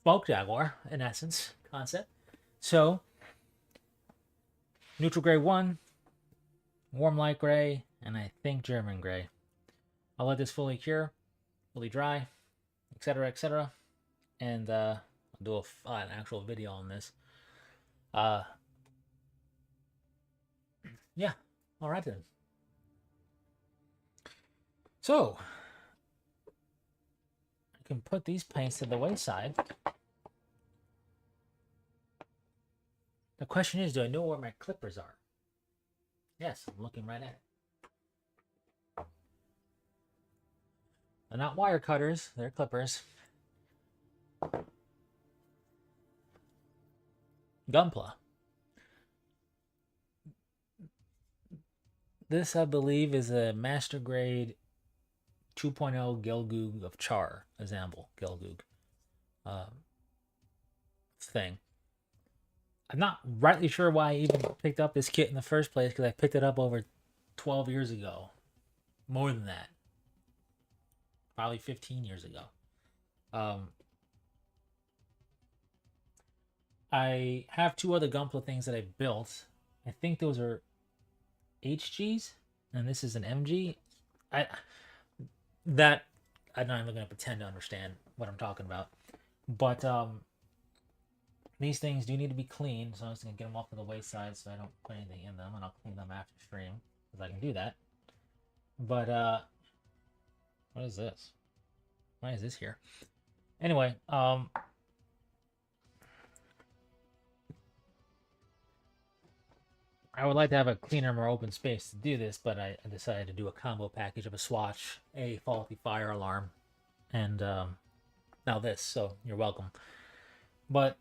smoke Jaguar in essence concept. So neutral gray 1, warm light gray, and I think German gray. I'll let this fully cure, fully dry, etc., and I'll do an actual video on this. Yeah, all right then. So I can put these paints to the wayside. The question is, do I know where my clippers are? Yes, I'm looking right at it. They're not wire cutters, they're clippers. Gunpla. This, I believe, is a master grade 2.0 Gelgoog of Char, example, Gelgoog thing. I'm not rightly sure why I even picked up this kit in the first place, because I picked it up over 12 years ago. More than that. Probably 15 years ago. I have 2 other Gunpla things that I built. I think those are HGs, and this is an MG. I'm not even going to pretend to understand what I'm talking about. But these things do need to be cleaned, so I'm just going to get them off to the wayside so I don't put anything in them, and I'll clean them after stream, because I can do that. But what is this? Why is this here? Anyway, I would like to have a cleaner, more open space to do this, but I decided to do a combo package of a Swatch, a faulty fire alarm, and now this, so you're welcome. But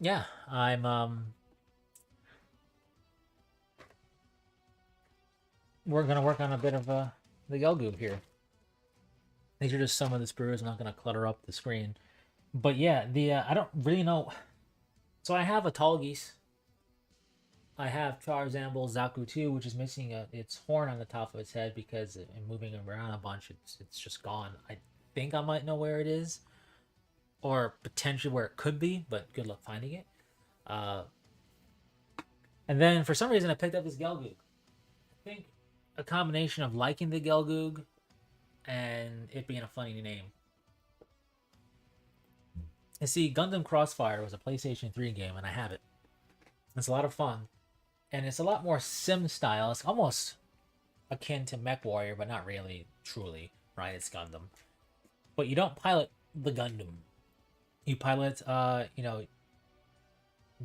yeah, we're gonna work on a bit of the Gelgoog here. These are just some of the sprues. I'm not gonna clutter up the screen, but yeah, I don't really know. So I have a tall geese. I have Charzamble Zaku 2, which is missing its horn on the top of its head because in moving around a bunch, it's just gone. I think I might know where it is, or potentially where it could be, but good luck finding it. And then for some reason I picked up this Gelgoog. I think a combination of liking the Gelgoog and it being a funny name. You see, Gundam Crossfire was a PlayStation 3 game, and I have it. It's a lot of fun. And it's a lot more sim style. It's almost akin to MechWarrior, but not really, truly, right? It's Gundam. But you don't pilot the Gundam. You pilot,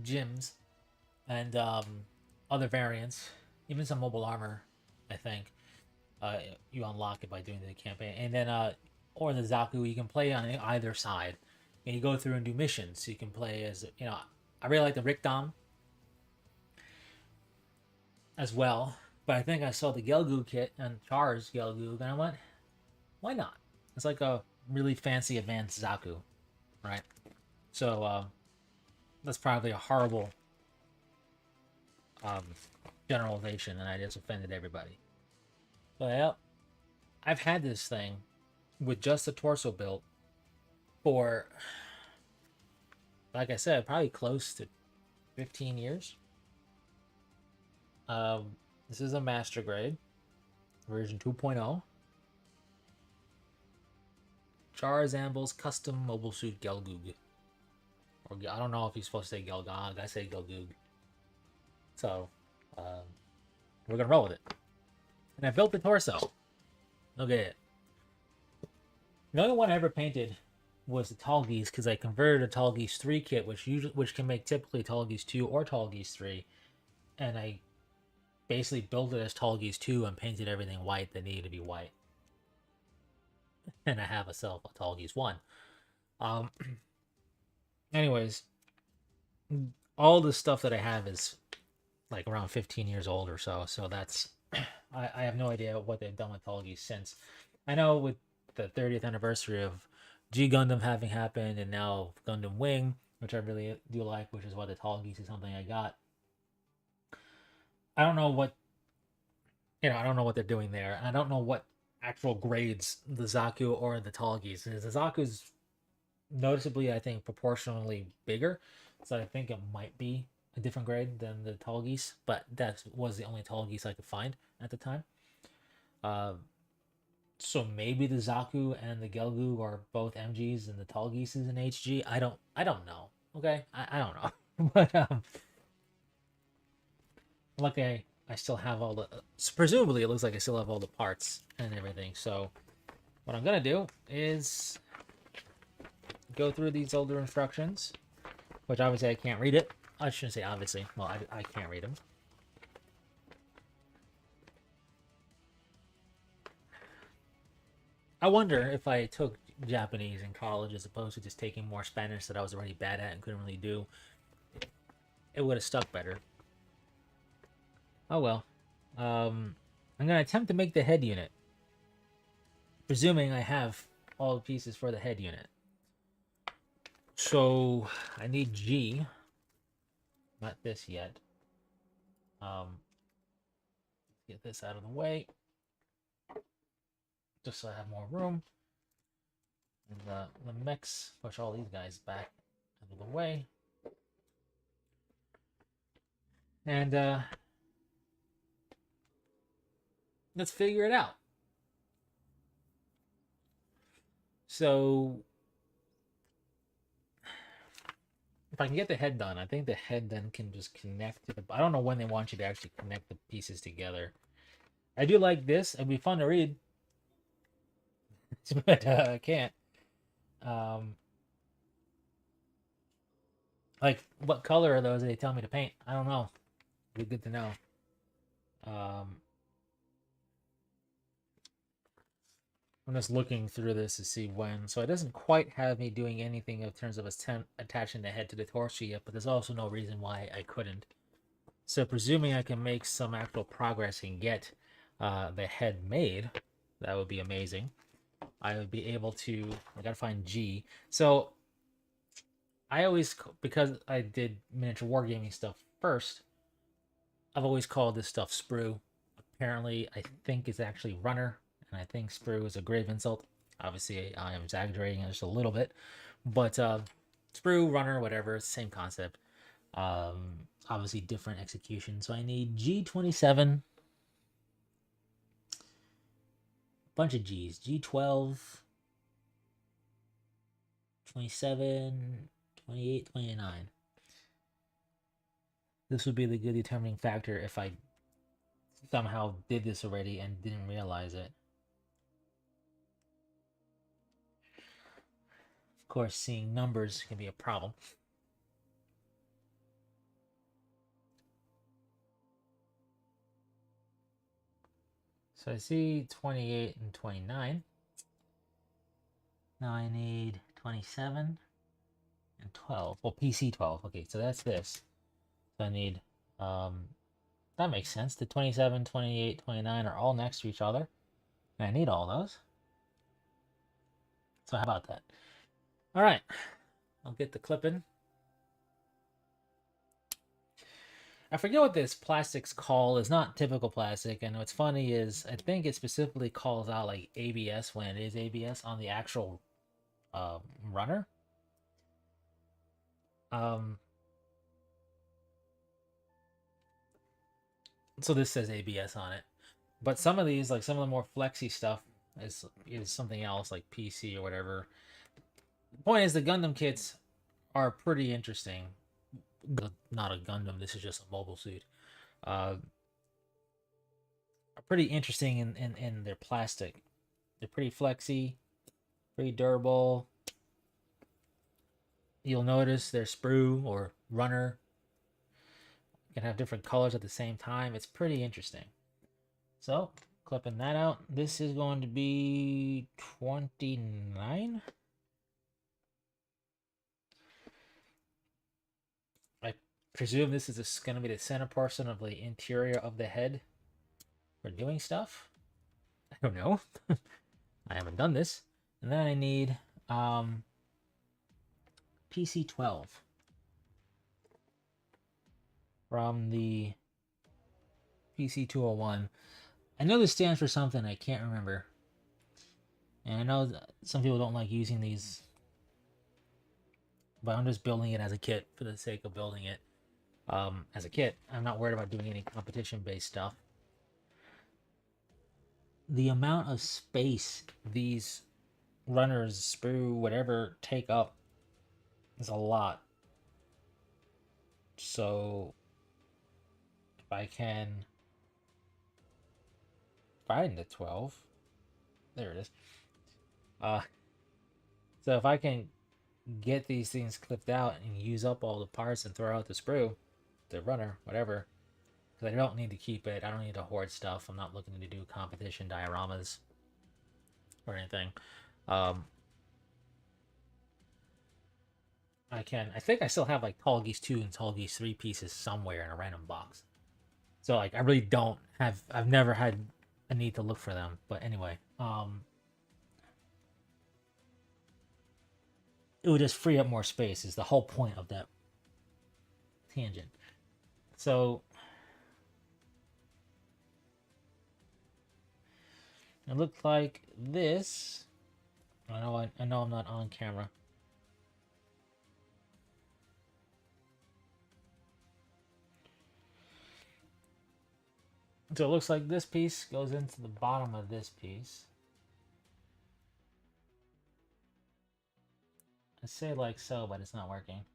gyms and other variants, even some mobile armor, I think. You unlock it by doing the campaign. And then, or the Zaku, you can play on either side. And you go through and do missions. So you can play as, I really like the Rick Dom. as well. But I think I saw the Gelgoog kit and Char's Gelgoog, and I went, why not? It's like a really fancy advanced Zaku, right? So that's probably a horrible um, generalization, and I just offended everybody. But yeah, I've had this thing with just the torso built for, like I said, probably close to 15 years. This is a master grade, version 2.0. Charizamble's custom mobile suit Gelgoog. Or I don't know if he's supposed to say Gelgog. I say Gelgoog. So, um, we're gonna roll with it. And I built the torso. Look at it. The only one I ever painted was the Tall Geese because I converted a Tall Geese 3 kit, which can make typically Tall Geese 2 or Tall Geese 3, and I basically built it as Tall Geese 2 and painted everything white that needed to be white. And I have myself a Tall Geese 1. Um, anyways, all the stuff that I have is like around 15 years old or so. So that's I have no idea what they've done with Tall Geese since. I know with the 30th anniversary of G Gundam having happened, and now Gundam Wing, which I really do like, which is why the Tall Geese is something I got. I don't know what I don't know what they're doing there. I don't know what actual grades the Zaku or the Tall Geese is. The Zaku's noticeably, I think, proportionally bigger, so I think it might be a different grade than the Tall Geese, but that was the only Tall Geese I could find at the time. Uh, so maybe the Zaku and the Gelgu are both MGs and the Tall Geese is an HG. I don't know. Okay, I don't know, but luckily I still have all the. Presumably, it looks like I still have all the parts and everything. So what I'm gonna do is go through these older instructions, which obviously I can't read it. I shouldn't say obviously. Well, I can't read them. I wonder if I took Japanese in college as opposed to just taking more Spanish that I was already bad at and couldn't really do, it would have stuck better. Oh well. I'm gonna attempt to make the head unit, presuming I have all the pieces for the head unit. So I need G. Not this yet. Get this out of the way, just so I have more room. And the mechs, push all these guys back out of the way. And let's figure it out. So if I can get the head done, I think the head then can just connect to the. I don't know when they want you to actually connect the pieces together. I do like this. It'd be fun to read, but I can't. Um, like, what color are those they tell me to paint? I don't know. It'd be good to know. Um, I'm just looking through this to see when. So it doesn't quite have me doing anything in terms of attaching the head to the torso yet, but there's also no reason why I couldn't. So presuming I can make some actual progress and get the head made, that would be amazing. I would be able to. I gotta find G. So I always, because I did miniature wargaming stuff first, I've always called this stuff sprue. Apparently, I think it's actually runner, and I think sprue is a grave insult. Obviously, I am exaggerating just a little bit, but sprue, runner, whatever, same concept. Obviously, different execution. So I need G27, bunch of G's, G12, 27, 28, 29. This would be the good determining factor if I somehow did this already and didn't realize it. Of course, seeing numbers can be a problem. So I see 28 and 29. Now I need 27 and 12. Well, PC 12. Okay, so that's this. So I need That makes sense. The 27, 28, 29 are all next to each other. And I need all those. So how about that? All right. I'll get the clipping. I forget what this plastic's called. It's not typical plastic. And what's funny is I think it specifically calls out like ABS when it is ABS on the actual runner. So this says ABS on it. But some of these, like some of the more flexy stuff, is something else, like PC or whatever. The point is, the Gundam kits are pretty interesting. Not a Gundam. This is just a mobile suit. Are pretty interesting in their plastic. They're pretty flexy, pretty durable. You'll notice their sprue or runner can have different colors at the same time. It's pretty interesting. So, clipping that out. This is going to be 29. I presume this is going to be the center portion of the interior of the head for doing stuff. I don't know. I haven't done this. And then I need PC-12 from the PC-201. I know this stands for something. I can't remember. And I know some people don't like using these, but I'm just building it as a kit for the sake of building it as a kit. I'm not worried about doing any competition-based stuff. The amount of space these runners, sprue, whatever, take up is a lot. So if I can find the 12, there it is. So if I can get these things clipped out and use up all the parts and throw out the sprue, the runner, whatever, because I don't need to keep it. I don't need to hoard stuff. I'm not looking to do competition dioramas or anything. I think I still have like Tall Geese 2 and Tall Geese 3 pieces somewhere in a random box. So like I really don't have, I've never had a need to look for them. But anyway, it would just free up more space is the whole point of that tangent. So it looked like this. I know I'm not on camera. So it looks like this piece goes into the bottom of this piece. I say like so, but it's not working.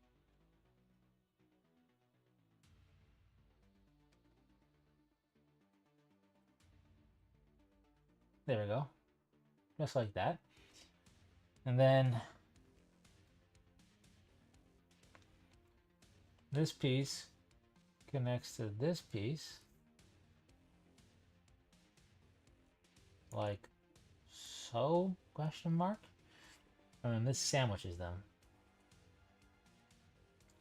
There we go. Just like that. And then this piece connects to this piece. Like so, question mark. And this sandwiches them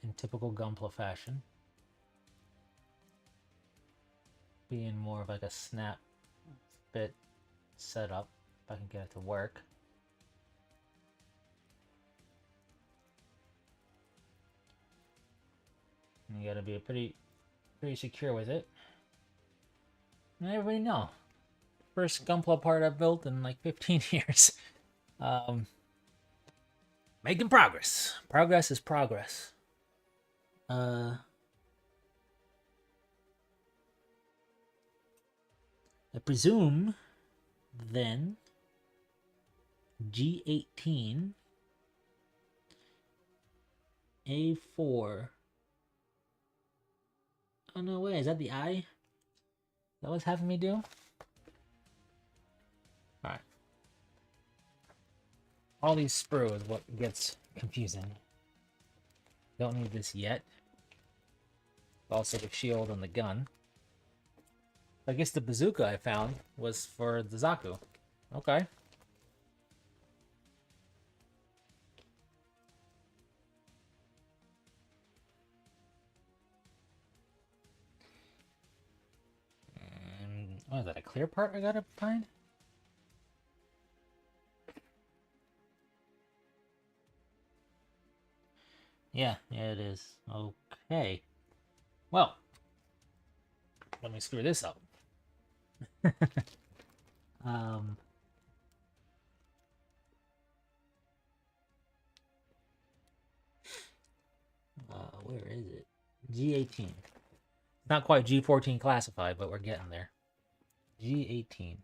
in typical Gunpla fashion, being more of like a snap fit setup. If I can get it to work. And you gotta be pretty secure with it. And everybody know, first Gunpla part I've built in like 15 years. Making progress. Progress is progress. I presume then G18 A4. Oh no way, is that the eye? Is that what's having me do? Alright. All these sprue is what gets confusing. Don't need this yet. Also the shield and the gun. I guess the bazooka I found was for the Zaku. Okay. What is that, a clear part I gotta find? Yeah, it is. Okay. Well, let me screw this up. um, where is it? G18. Not quite G14 classified, but we're getting there. G18.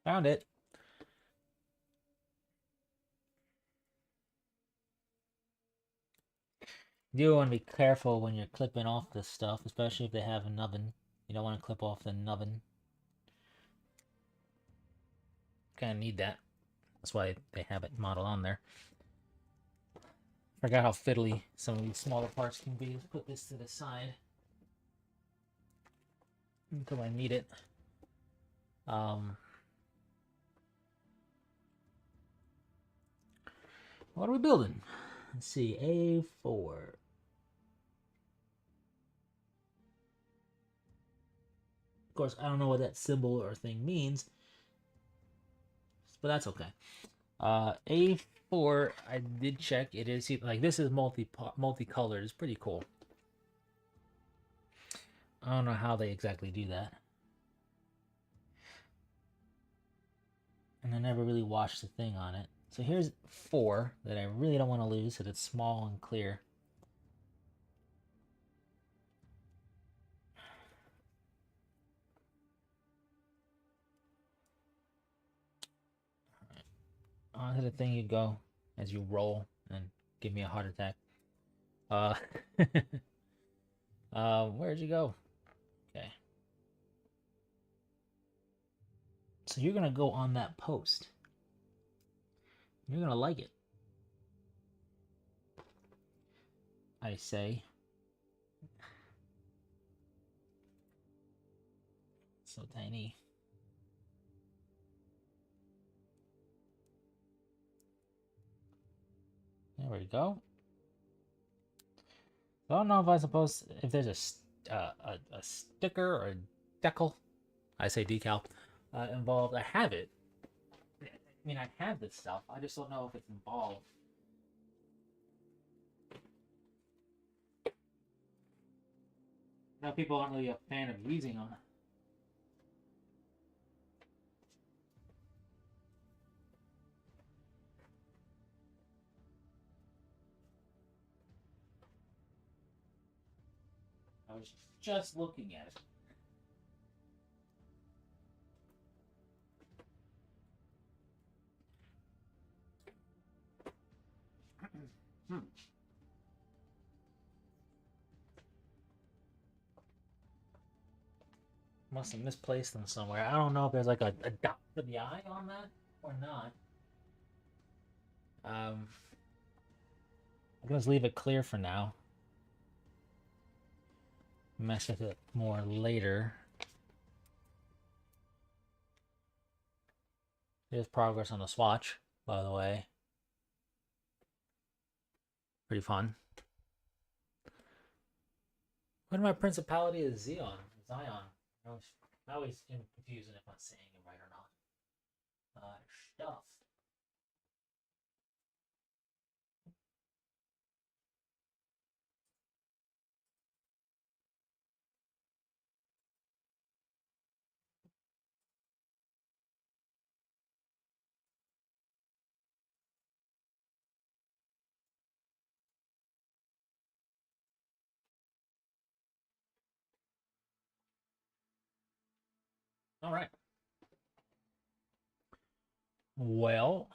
Found it. You do want to be careful when you're clipping off this stuff, especially if they have a nubbin. You don't want to clip off the nubbin. Kind of need that. That's why they have it modeled on there. Forgot how fiddly some of these smaller parts can be. Let's put this to the side until I need it. What are we building? Let's see, A4. Of course, I don't know what that symbol or thing means, but that's okay. A4, I did check. It is like this is multicolored. It's pretty cool. I don't know how they exactly do that. And I never really watched the thing on it. So here's 4 that I really don't want to lose because it's small and clear. Onto the thing you go as you roll and give me a heart attack. Where'd you go? Okay. So you're gonna go on that post. You're gonna like it. I say. So tiny. There we go. I don't know if there's a sticker or a decal. I say decal involved. I have it. I mean, I have this stuff. I just don't know if it's involved. Now people aren't really a fan of using them. I was just looking at it. Must have misplaced them somewhere. I don't know if there's like a dot for the eye on that or not. I'm gonna just leave it clear for now. Mess with it more later. There's progress on the Swatch, by the way. Pretty fun. What in my principality is Zion? I always am confused if I'm saying it right or not. Stuff. All right. Well,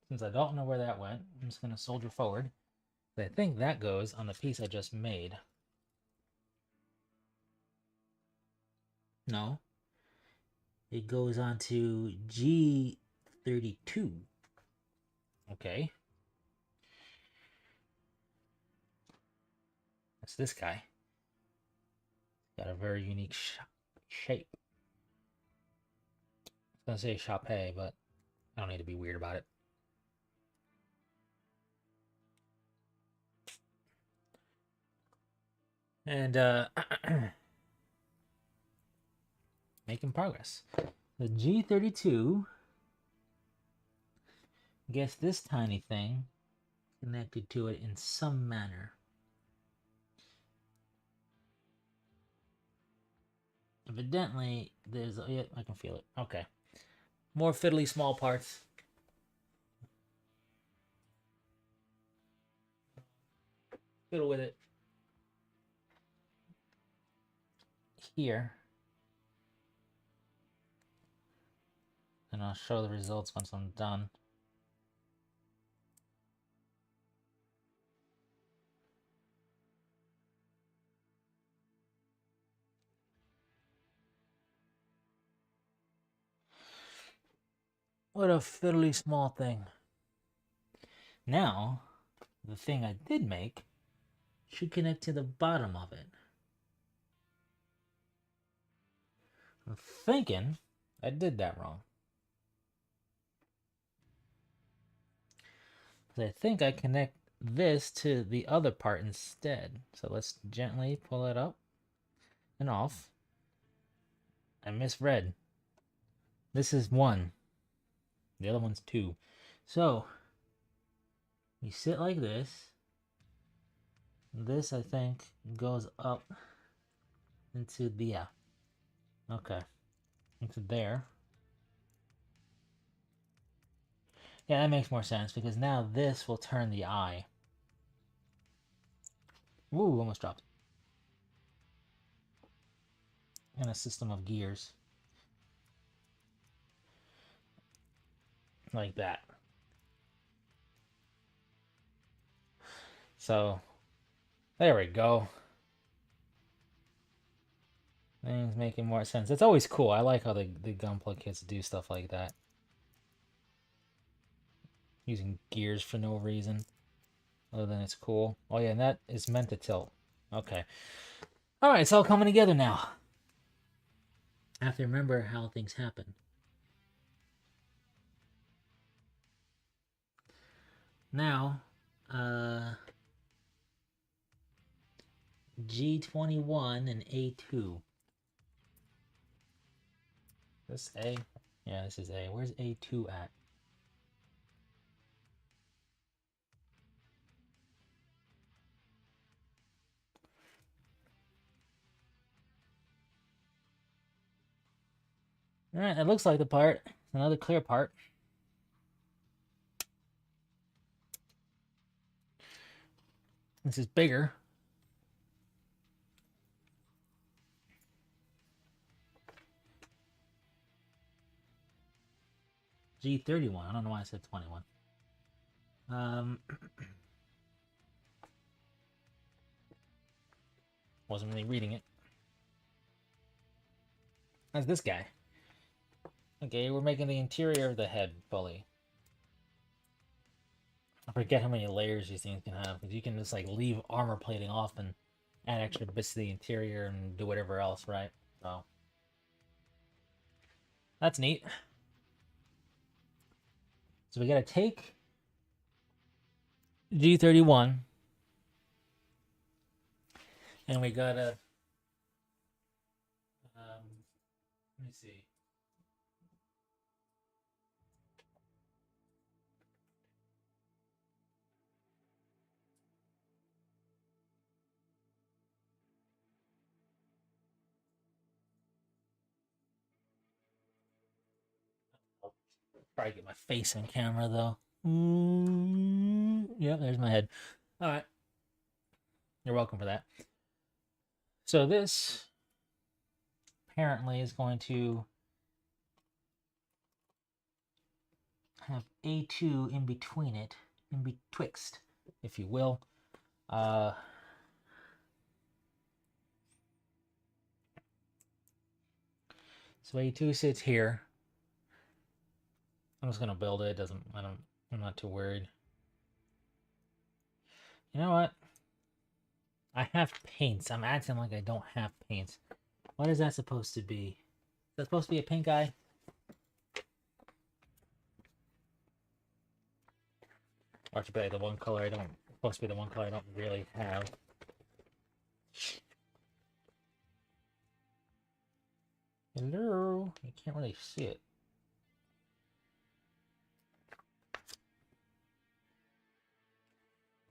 since I don't know where that went, I'm just going to soldier forward. I think that goes on the piece I just made. No. It goes on to G32. Okay. That's this guy. Got a very unique shape. I was going to say Chape, but I don't need to be weird about it. And Making progress. The G32 gets this tiny thing connected to it in some manner. Evidently, there's... yeah, I can feel it. Okay. More fiddly small parts. Fiddle with it. Here. And I'll show the results once I'm done. What a fiddly small thing. Now, the thing I did make should connect to the bottom of it. I'm thinking I did that wrong. I think I connect this to the other part instead. So let's gently pull it up and off. I misread. This is 1. The other one's 2. So you sit like this. This, I think, goes up into the... yeah. Okay. Into there. Yeah, that makes more sense because now this will turn the eye. Ooh, almost dropped. And a system of gears. Like that. So, there we go. Things making more sense. It's always cool. I like how the Gunpla kits do stuff like that. Using gears for no reason. Other than it's cool. Oh yeah, and that is meant to tilt. Okay. Alright, it's all coming together now. I have to remember how things happen. Now, G21 and A2. This A? Yeah, this is A. Where's A2 at? Alright, it looks like the part. Another clear part. This is bigger. G31. I don't know why I said 21. Wasn't really reading it. That's this guy. Okay, we're making the interior of the head fully. I forget how many layers these things can have, because you can just like leave armor plating off and add extra bits to the interior and do whatever else, right? So that's neat. So we gotta take G31 and we gotta let me see. I'll probably get my face in camera though. Yep, there's my head. All right. You're welcome for that. So this apparently is going to have A2 in between it, in betwixt, if you will. So A2 sits here. I'm just gonna build it. I'm not too worried. You know what? I have paints. I'm acting like I don't have paints. What is that supposed to be? Is that supposed to be a pink eye? Or it should be like the one color I don't... supposed to be the one color I don't really have. Hello? can't really see it.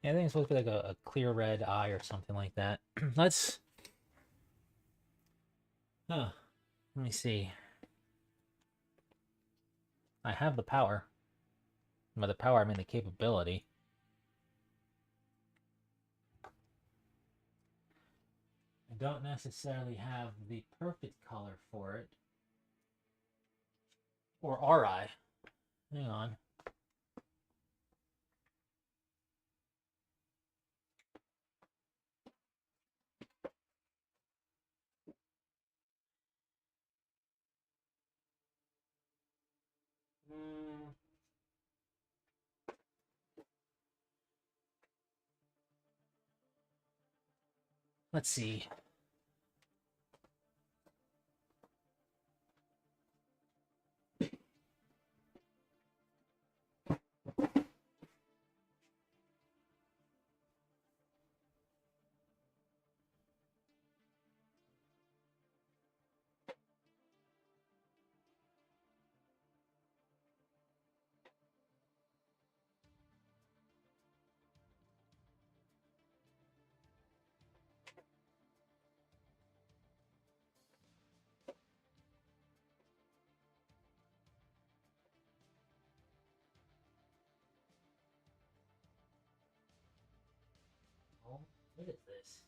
Yeah, I think it's supposed to be like a clear red eye or something like that. Let's... Huh. Let me see. I have the power. By the power, I mean the capability. I don't necessarily have the perfect color for it. Or are I? Hang on. Let's see. Oh, what is this?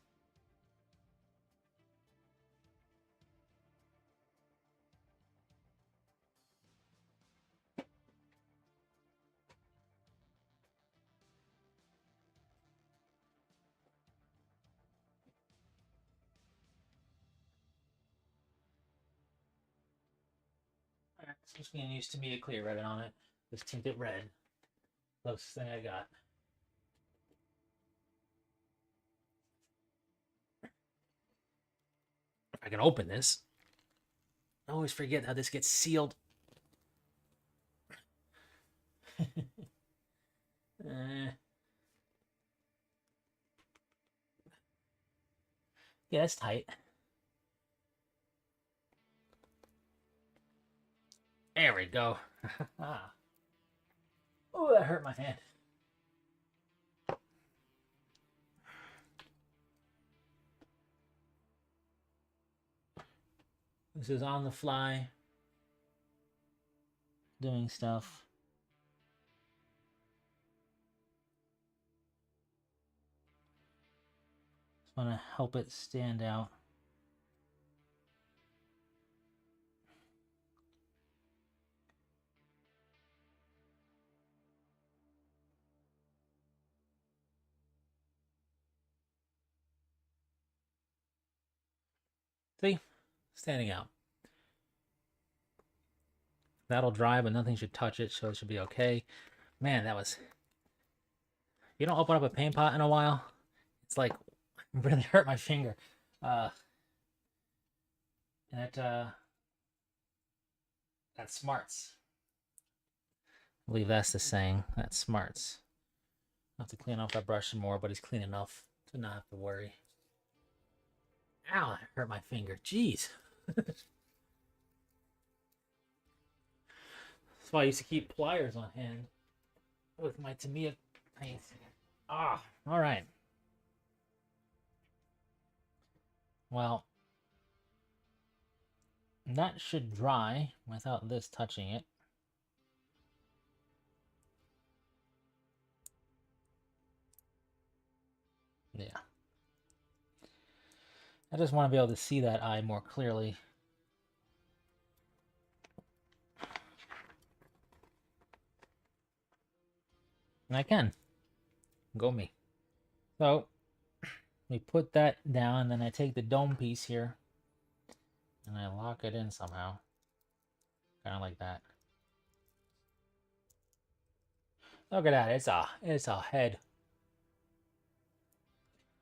Alright, so just getting used to me a clear red on it. Just tint it red. Closest thing I got. If I can open this. I always forget how this gets sealed. Yeah, that's tight. There we go. Oh, that hurt my hand. This is on the fly. Doing stuff. Just want to help it stand out. See? Standing out. That'll dry, but nothing should touch it, so it should be okay. Man, that was... You don't open up a paint pot in a while? It's like, really hurt my finger. That smarts. I believe that's the saying. That smarts. I'll have to clean off that brush some more, but it's clean enough to not have to worry. Ow, that hurt my finger. Jeez. That's why I used to keep pliers on hand with my Tamiya paint. Ah, all right. Well, that should dry without this touching it. Yeah. I just want to be able to see that eye more clearly. And I can. Go me. So, we put that down, then I take the dome piece here, and I lock it in somehow. Kind of like that. Look at that, it's a head.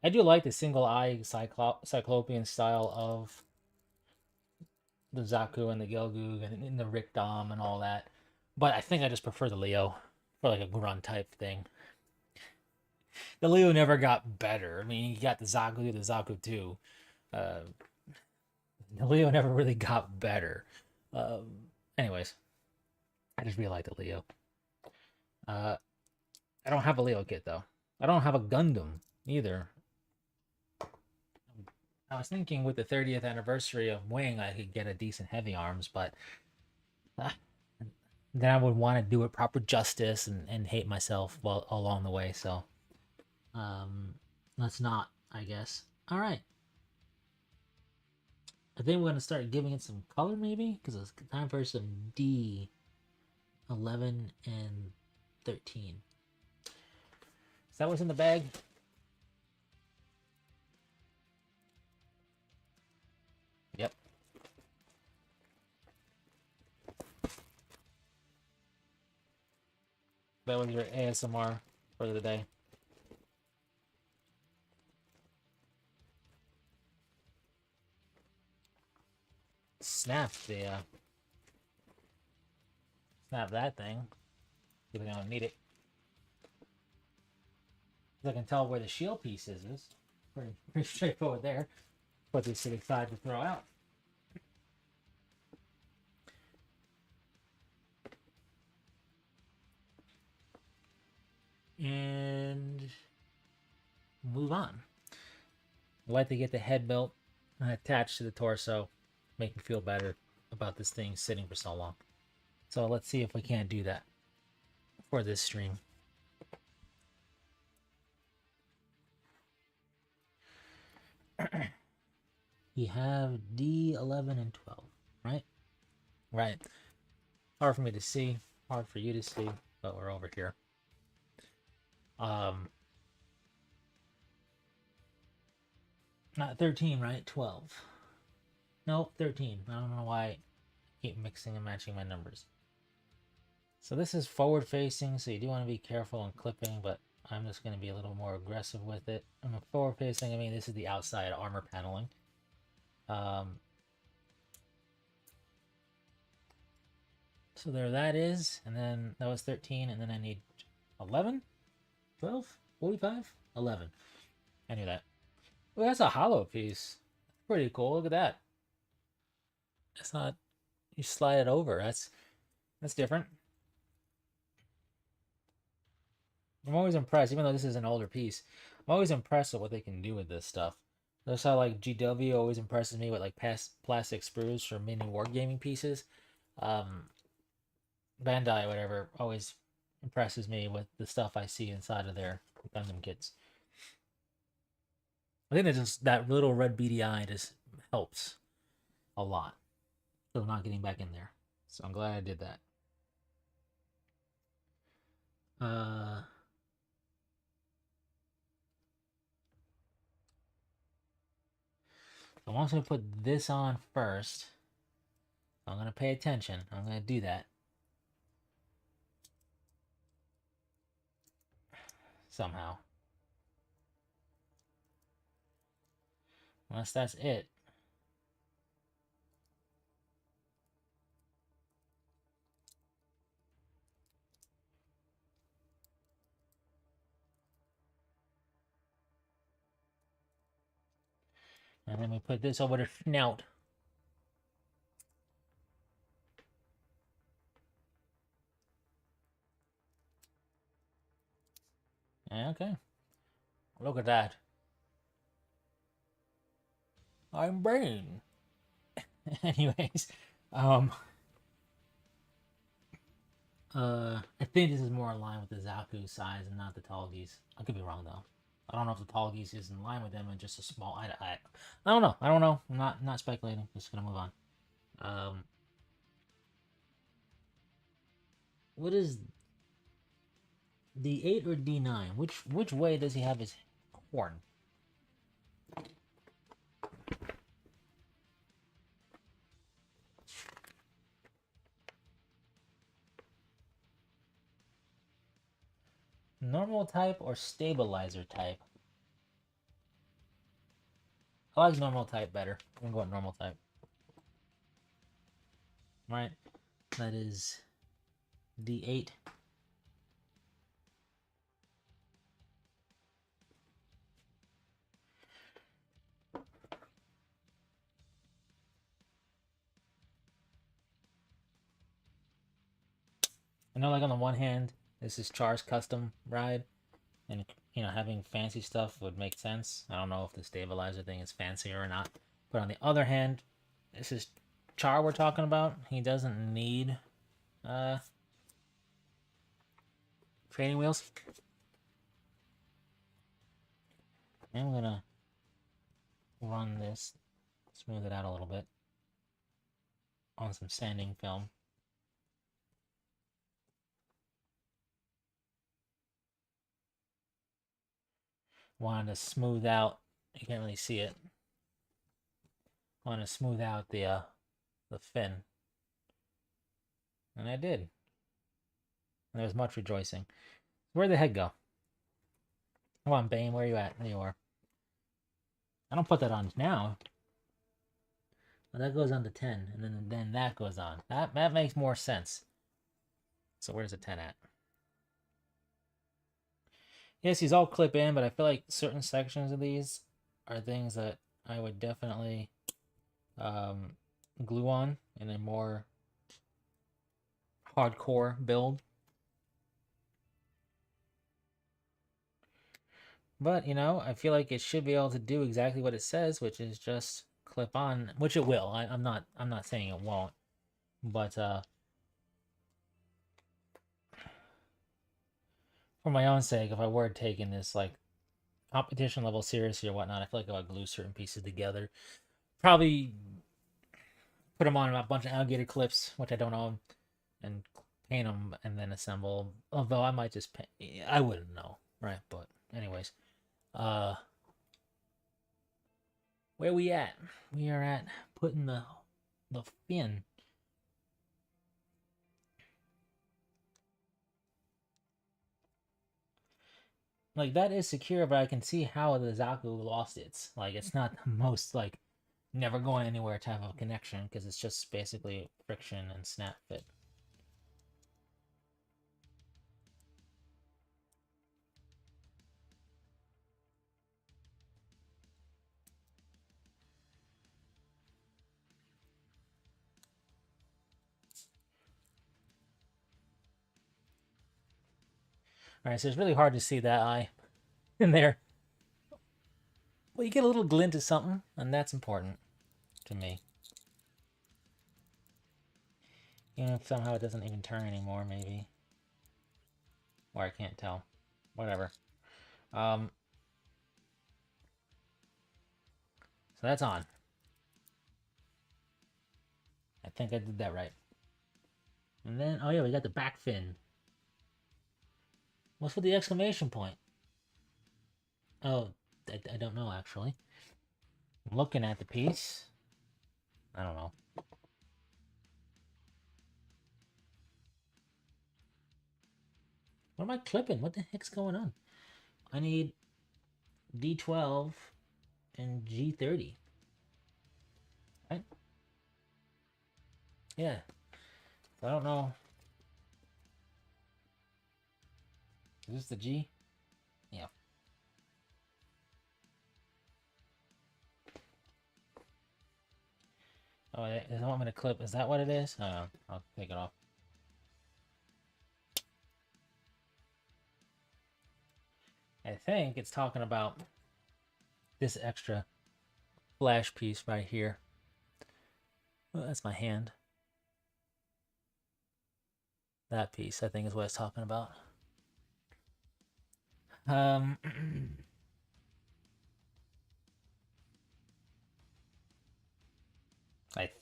I do like the single eye cyclopean style of the Zaku and the Gelgoog and the Rickdom and all that. But I think I just prefer the Leo for like a grunt type thing. The Leo never got better. I mean, you got the Zaku, the Zaku 2. The Leo never really got better. Anyways, I just really like the Leo. Uh, I don't have a Leo kit though. I don't have a Gundam either. I was thinking with the 30th anniversary of Wing, I could get a decent heavy arms, but uh, then I would want to do it proper justice and hate myself while along the way. So, um, let's not, I guess. All right. I think we're gonna start giving it some color, maybe, because it's time for some D11 and 13. Is that what's in the bag? Yep. That was your ASMR for the day. Snap the snap that thing. See if I don't need it. I can tell where the shield piece is. Pretty straightforward there. Put this to the side to throw out. And move on. I like to get the head built and attached to the torso. Make me feel better about this thing sitting for so long. So let's see if we can't do that for this stream. We have D11 and 12, right? Right. Hard for me to see, hard for you to see, but we're over here. Not 13, right? 12. Nope, 13. I don't know why I keep mixing and matching my numbers. So this is forward facing, so you do want to be careful on clipping, but I'm just going to be a little more aggressive with it. I'm forward facing, I mean, this is the outside armor paneling. So there that is, and then that was 13, and then I need 11, 12, 45, 11. I knew that. Oh, that's a hollow piece. Pretty cool. Look at that. It's not. You slide it over. That's different. I'm always impressed, even though this is an older piece. I'm always impressed with what they can do with this stuff. That's how like GW always impresses me with like past plastic sprues for mini wargaming pieces. Um, Bandai, whatever, always impresses me with the stuff I see inside of their Gundam kits. I think that just that little red beady eye just helps a lot. So I'm not getting back in there. So I'm glad I did that. I want to put this on first. I'm gonna pay attention. I'm gonna do that. Somehow. Unless that's it. And then we put this over the snout. Okay. Look at that. I'm brain. Anyways, I think this is more in line with the Zaku size and not the Tallgeese. I could be wrong though. I don't know if the Tallgeese is in line with them and just a small. I don't know. I don't know. I'm not speculating. Just gonna move on. What is D8 or D9? Which way does he have his horn? Normal type or stabilizer type? I like normal type better. I'm gonna go with normal type. Right? That is D8. I know, like on the one hand, this is Char's custom ride, and having fancy stuff would make sense. I don't know if the stabilizer thing is fancier or not, but on the other hand, this is Char we're talking about. He doesn't need uh training wheels. I'm gonna run this, smooth it out a little bit on some sanding film. Wanted to smooth out. You can't really see it. Wanted to smooth out the fin, and I did. And there was much rejoicing. Where'd the head go? Come on, Bane, where are you at? There you are. I don't put that on now. But that goes on to 10, and then that goes on. That makes more sense. So where's the 10 at? Yes, these all clip in, but I feel like certain sections of these are things that I would definitely glue on in a more hardcore build. But, I feel like it should be able to do exactly what it says, which is just clip on, which it will. I'm not saying it won't. But for my own sake, if I were taking this like competition level seriously or whatnot, I feel like I would glue certain pieces together. Probably put them on a bunch of alligator clips, which I don't own, and paint them and then assemble. Although I might just paint, I wouldn't know, right? But anyways, where we at? We are at putting the fin. Like that is secure, but I can see how the Zaku lost its. Like it's not the most like never going anywhere type of connection because it's just basically friction and snap fit. All right, so it's really hard to see that eye in there. Well, you get a little glint of something, and that's important to me. Even if somehow it doesn't even turn anymore, maybe. Or I can't tell. Whatever. So that's on. I think I did that right. And then, oh yeah, we got the back fin. What's with the exclamation point? Oh, I don't know, actually. I'm looking at the piece. I don't know. What am I clipping? What the heck's going on? I need D12 and G30. Right? Yeah. So I don't know. Is this the G? Yeah. Oh, it doesn't want me to clip. Is that what it is? I'll take it off. I think it's talking about this extra flash piece right here. Well, that's my hand. That piece, I think, is what it's talking about. I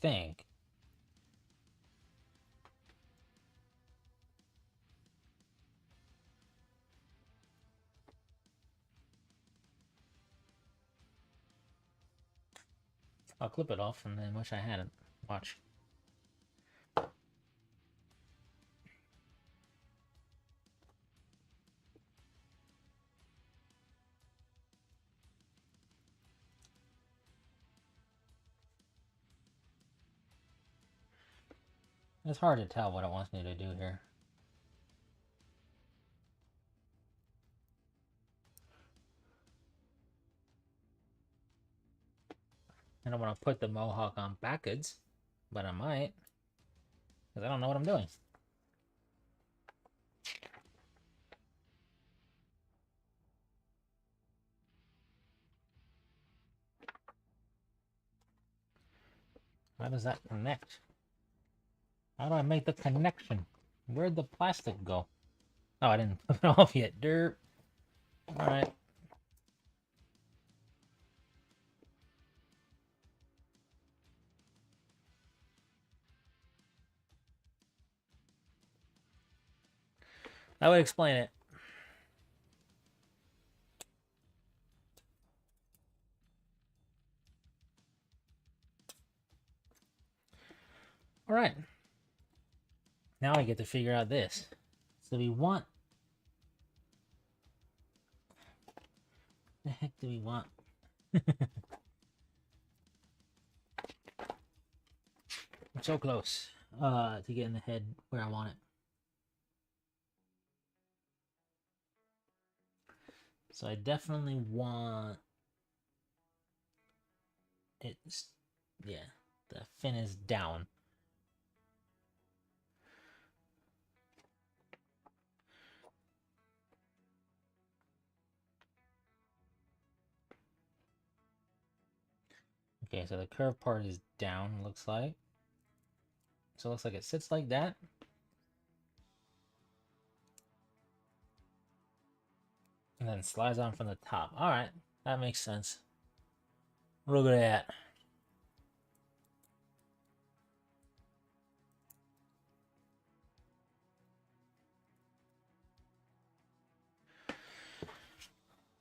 think. I'll clip it off and then wish I hadn't. Watch. It's hard to tell what it wants me to do here. I don't want to put the mohawk on backwards, but I might. Because I don't know what I'm doing. How does that connect? How do I make the connection? Where'd the plastic go? Oh, I didn't put it off yet. Dirt. Alright. That would explain it. Alright. Now I get to figure out this. So we want... the heck do we want? I'm so close to getting the head where I want it. So I definitely want it. Yeah, the fin is down. Okay, so the curved part is down, looks like. So it looks like it sits like that. And then slides on from the top. Alright, that makes sense. Look at that.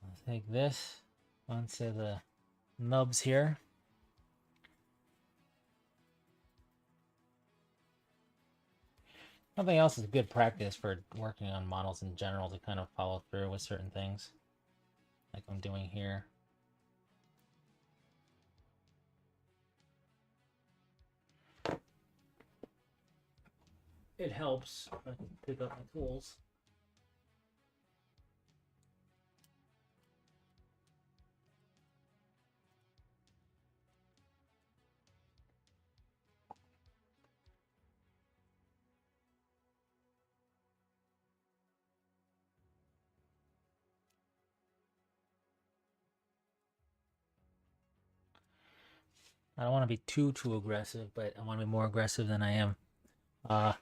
I'll take this onto the nubs here. Something else is good practice for working on models in general to kind of follow through with certain things, like I'm doing here. It helps if I can pick up my tools. I don't want to be too aggressive, but I want to be more aggressive than I am. I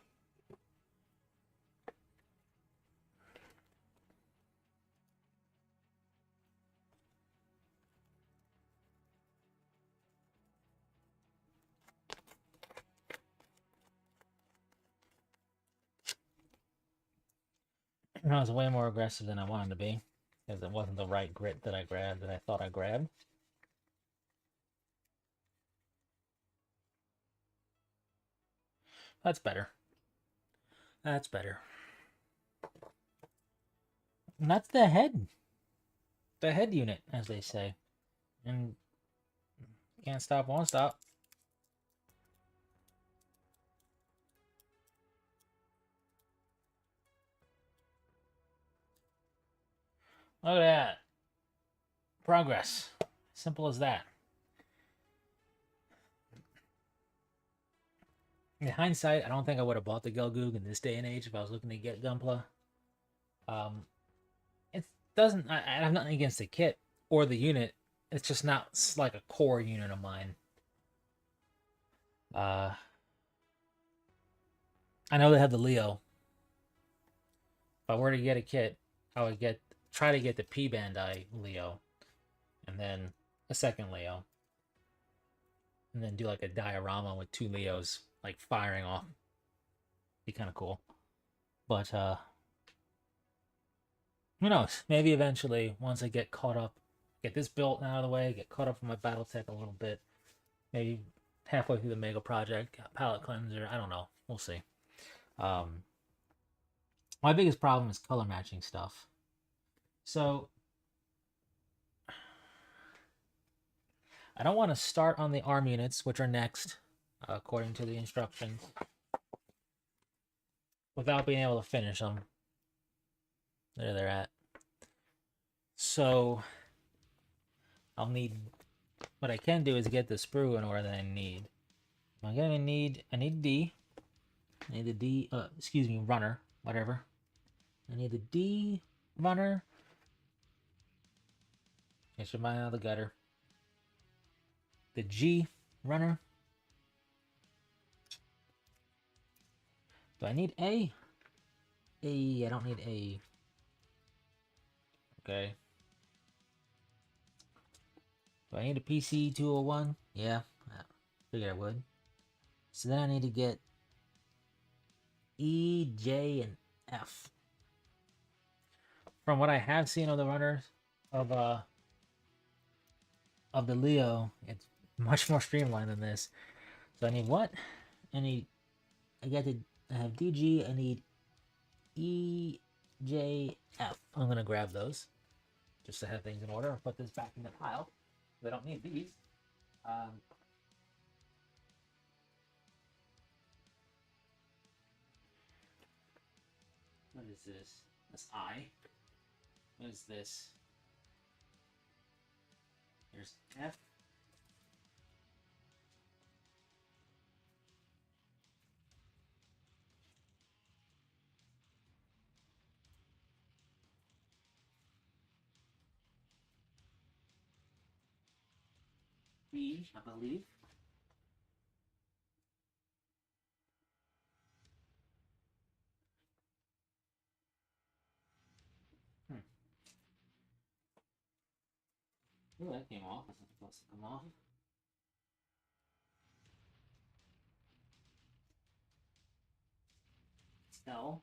was way more aggressive than I wanted to be, because it wasn't the right grit that I grabbed that I thought I grabbed. That's better. That's better. And that's the head. The head unit, as they say. And can't stop, won't stop. Look at that. Progress. Simple as that. In hindsight, I don't think I would have bought the Gelgoog in this day and age if I was looking to get Gunpla. It doesn't. I have nothing against the kit or the unit. It's just not like a core unit of mine. I know they have the Leo. If I were to get a kit, I would try to get the P Bandai Leo, and then a second Leo, and then do like a diorama with two Leos like firing off. Be kind of cool. But who knows? Maybe eventually, once I get caught up, get this built out of the way, get caught up on my BattleTech a little bit, maybe halfway through the Mega Project, palette cleanser. I don't know. We'll see. My biggest problem is color matching stuff. So I don't want to start on the arm units, which are next, according to the instructions, without being able to finish them. There they're at. So I'll need, what I can do is get the sprue in order that I need. I'm gonna need, I need D. I need the D, excuse me, runner, whatever. I need the D runner. Get your mind out of the gutter. The G runner. Do I need A? A, I don't need A. Okay. Do I need a PC 201? Yeah, I figured I would. So then I need to get E, J, and F. From what I have seen of the runners of the Leo, it's much more streamlined than this. So I need what? I have DG, I need E, J, F. I'm gonna grab those just to have things in order. I'll put this back in the pile. I don't need these. What is this? That's I. What is this? There's F. B, I believe. Ooh, that came off. That's not supposed to come off. It's L.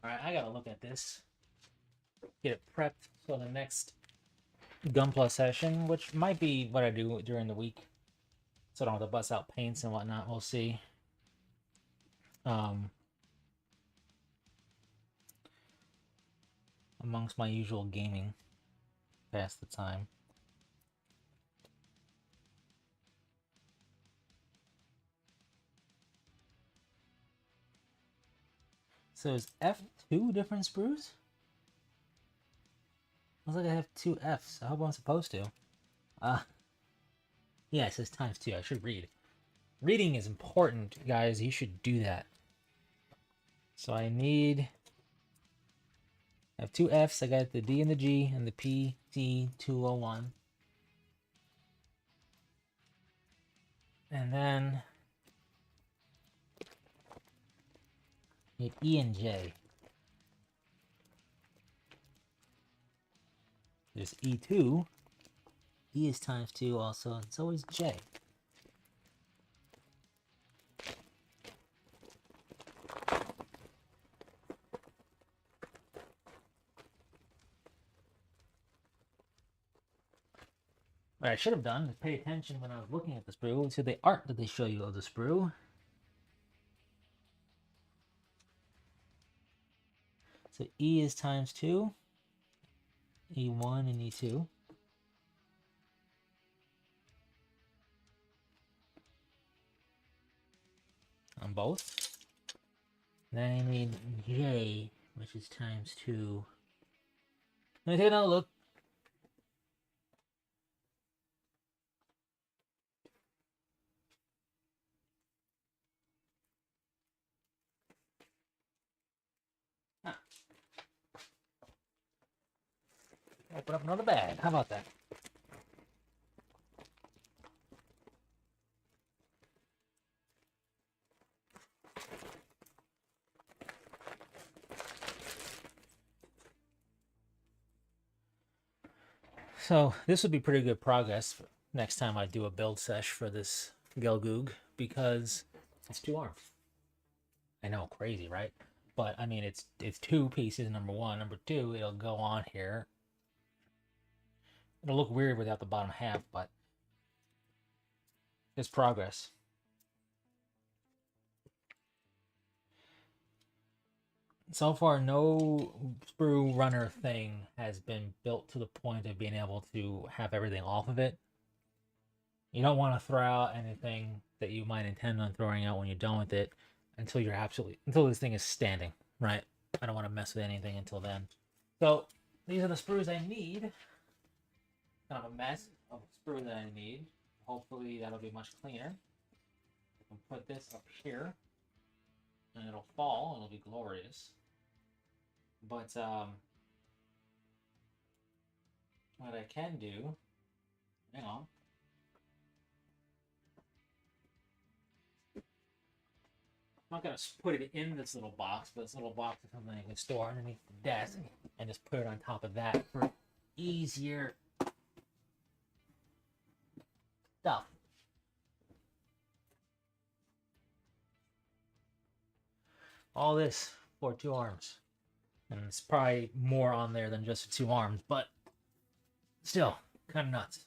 Alright, I gotta look at this. Get it prepped for the next Gunpla session, which might be what I do during the week. So I don't have to bust out paints and whatnot. We'll see. Amongst my usual gaming, pass the time. So is F2 different sprues? Looks like I have two Fs. I hope I'm supposed to. Yeah, it says ×2. I should read. Reading is important, guys. You should do that. So I have two Fs. I got the D and the G and the PT201. And then need E and J. There's E2. E is ×2 also. It's always J. What I should have done is pay attention when I was looking at the sprue to the art that they show you of the sprue. So E is ×2, E1 and E2. On both. Then I need J, which is ×2. Let me take another look. Open up another bag. How about that? So this would be pretty good progress next time I do a build sesh for this Gelgoog, because it's 2 arms. I know, crazy, right? But I mean, it's 2 pieces. Number one, number two, it'll go on here. It'll look weird without the bottom half, but it's progress. So far, no sprue runner thing has been built to the point of being able to have everything off of it. You don't want to throw out anything that you might intend on throwing out when you're done with it until this thing is standing, right? I don't want to mess with anything until then. So these are the sprues I need. Kind of a mess of sprue that I need. Hopefully that'll be much cleaner. I can put this up here. and it'll fall, and it'll be glorious. But what I can do, hang on. I'm not gonna put it in this little box, but this little box is something I can store underneath the desk and just put it on top of that for easier stuff. All this for 2 arms. And it's probably more on there than just 2 arms, but still, kind of nuts.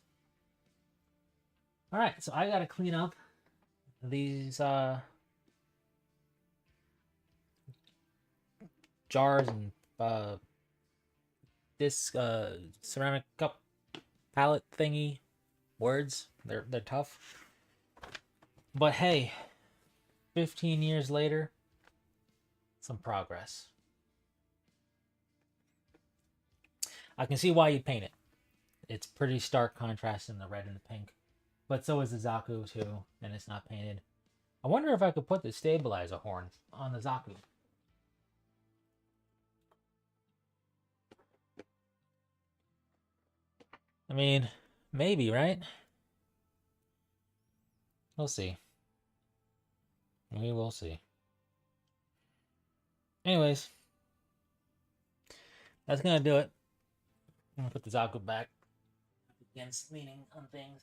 Alright, so I gotta clean up these jars and this ceramic cup palette thingy words. They're tough. But hey, 15 years later, some progress. I can see why you'd paint it. It's pretty stark contrast in the red and the pink. But so is the Zaku too, and it's not painted. I wonder if I could put the stabilizer horn on the Zaku. I mean, maybe, right? We'll see. We will see. Anyways, that's gonna do it. I'm gonna put the Zaku back against leaning on things.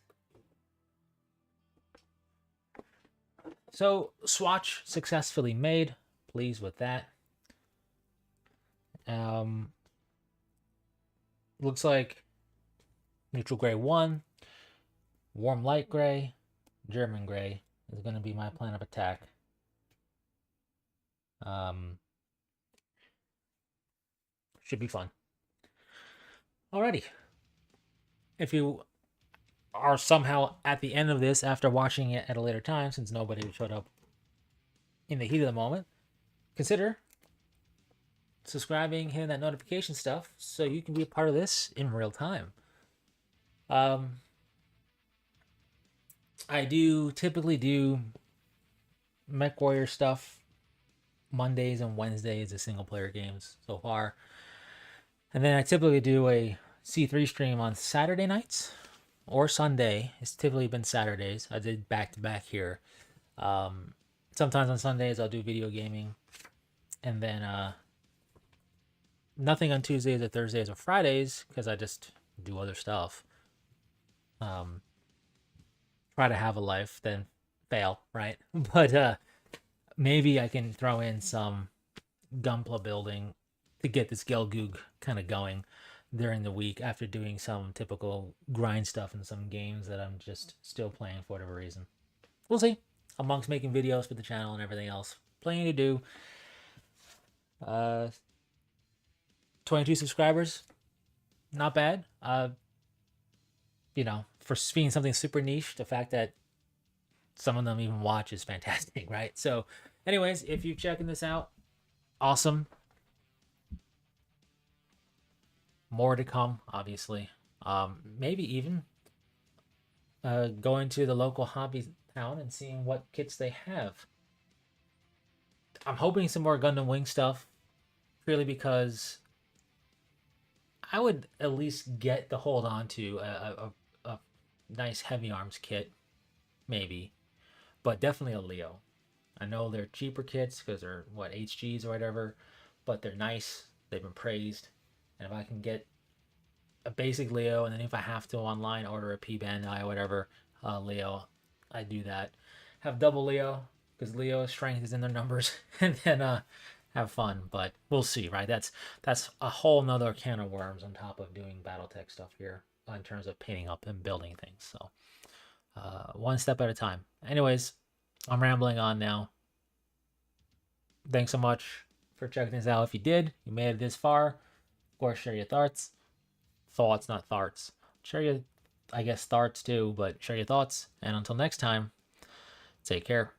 So, swatch successfully made. Pleased with that. Looks like neutral gray 1, warm light gray, German gray is going to be my plan of attack. Should be fun. Alrighty. If you are somehow at the end of this after watching it at a later time, since nobody showed up in the heat of the moment, consider subscribing, hitting that notification stuff so you can be a part of this in real time. I do typically do MechWarrior stuff Mondays and Wednesdays, the single player games so far. And then I typically do a C3 stream on Saturday nights or Sunday. It's typically been Saturdays. I did back-to-back here. Sometimes on Sundays I'll do video gaming. And then nothing on Tuesdays or Thursdays or Fridays because I just do other stuff. Try to have a life, then fail, right? But maybe I can throw in some Gunpla building to get this Gelgoog kind of going during the week after doing some typical grind stuff in some games that I'm just still playing for whatever reason. We'll see. Amongst making videos for the channel and everything else. Plenty to do. 22 subscribers. Not bad. You know, for being something super niche, the fact that some of them even watch is fantastic, right? So, anyways, if you're checking this out, awesome. More to come, obviously. Maybe even going to the local hobby town and seeing what kits they have. I'm hoping some more Gundam Wing stuff, purely because I would at least get the hold on to a nice heavy arms kit, maybe, but definitely a Leo. I know they're cheaper kits because they're what, HGs or whatever, but they're nice. They've been praised, and if I can get a basic Leo, and then if I have to online order a P Bandai or whatever Leo, I do that. Have double Leo because Leo's strength is in their numbers, and then have fun. But we'll see, right? That's a whole nother can of worms on top of doing BattleTech stuff here in terms of painting up and building things. So one step at a time. Anyways, I'm rambling on now. Thanks so much for checking this out. If you did, you made it this far, of course, share your thoughts. Thoughts, not tharts. Share your, I guess, tharts too, but share your thoughts. And until next time, take care.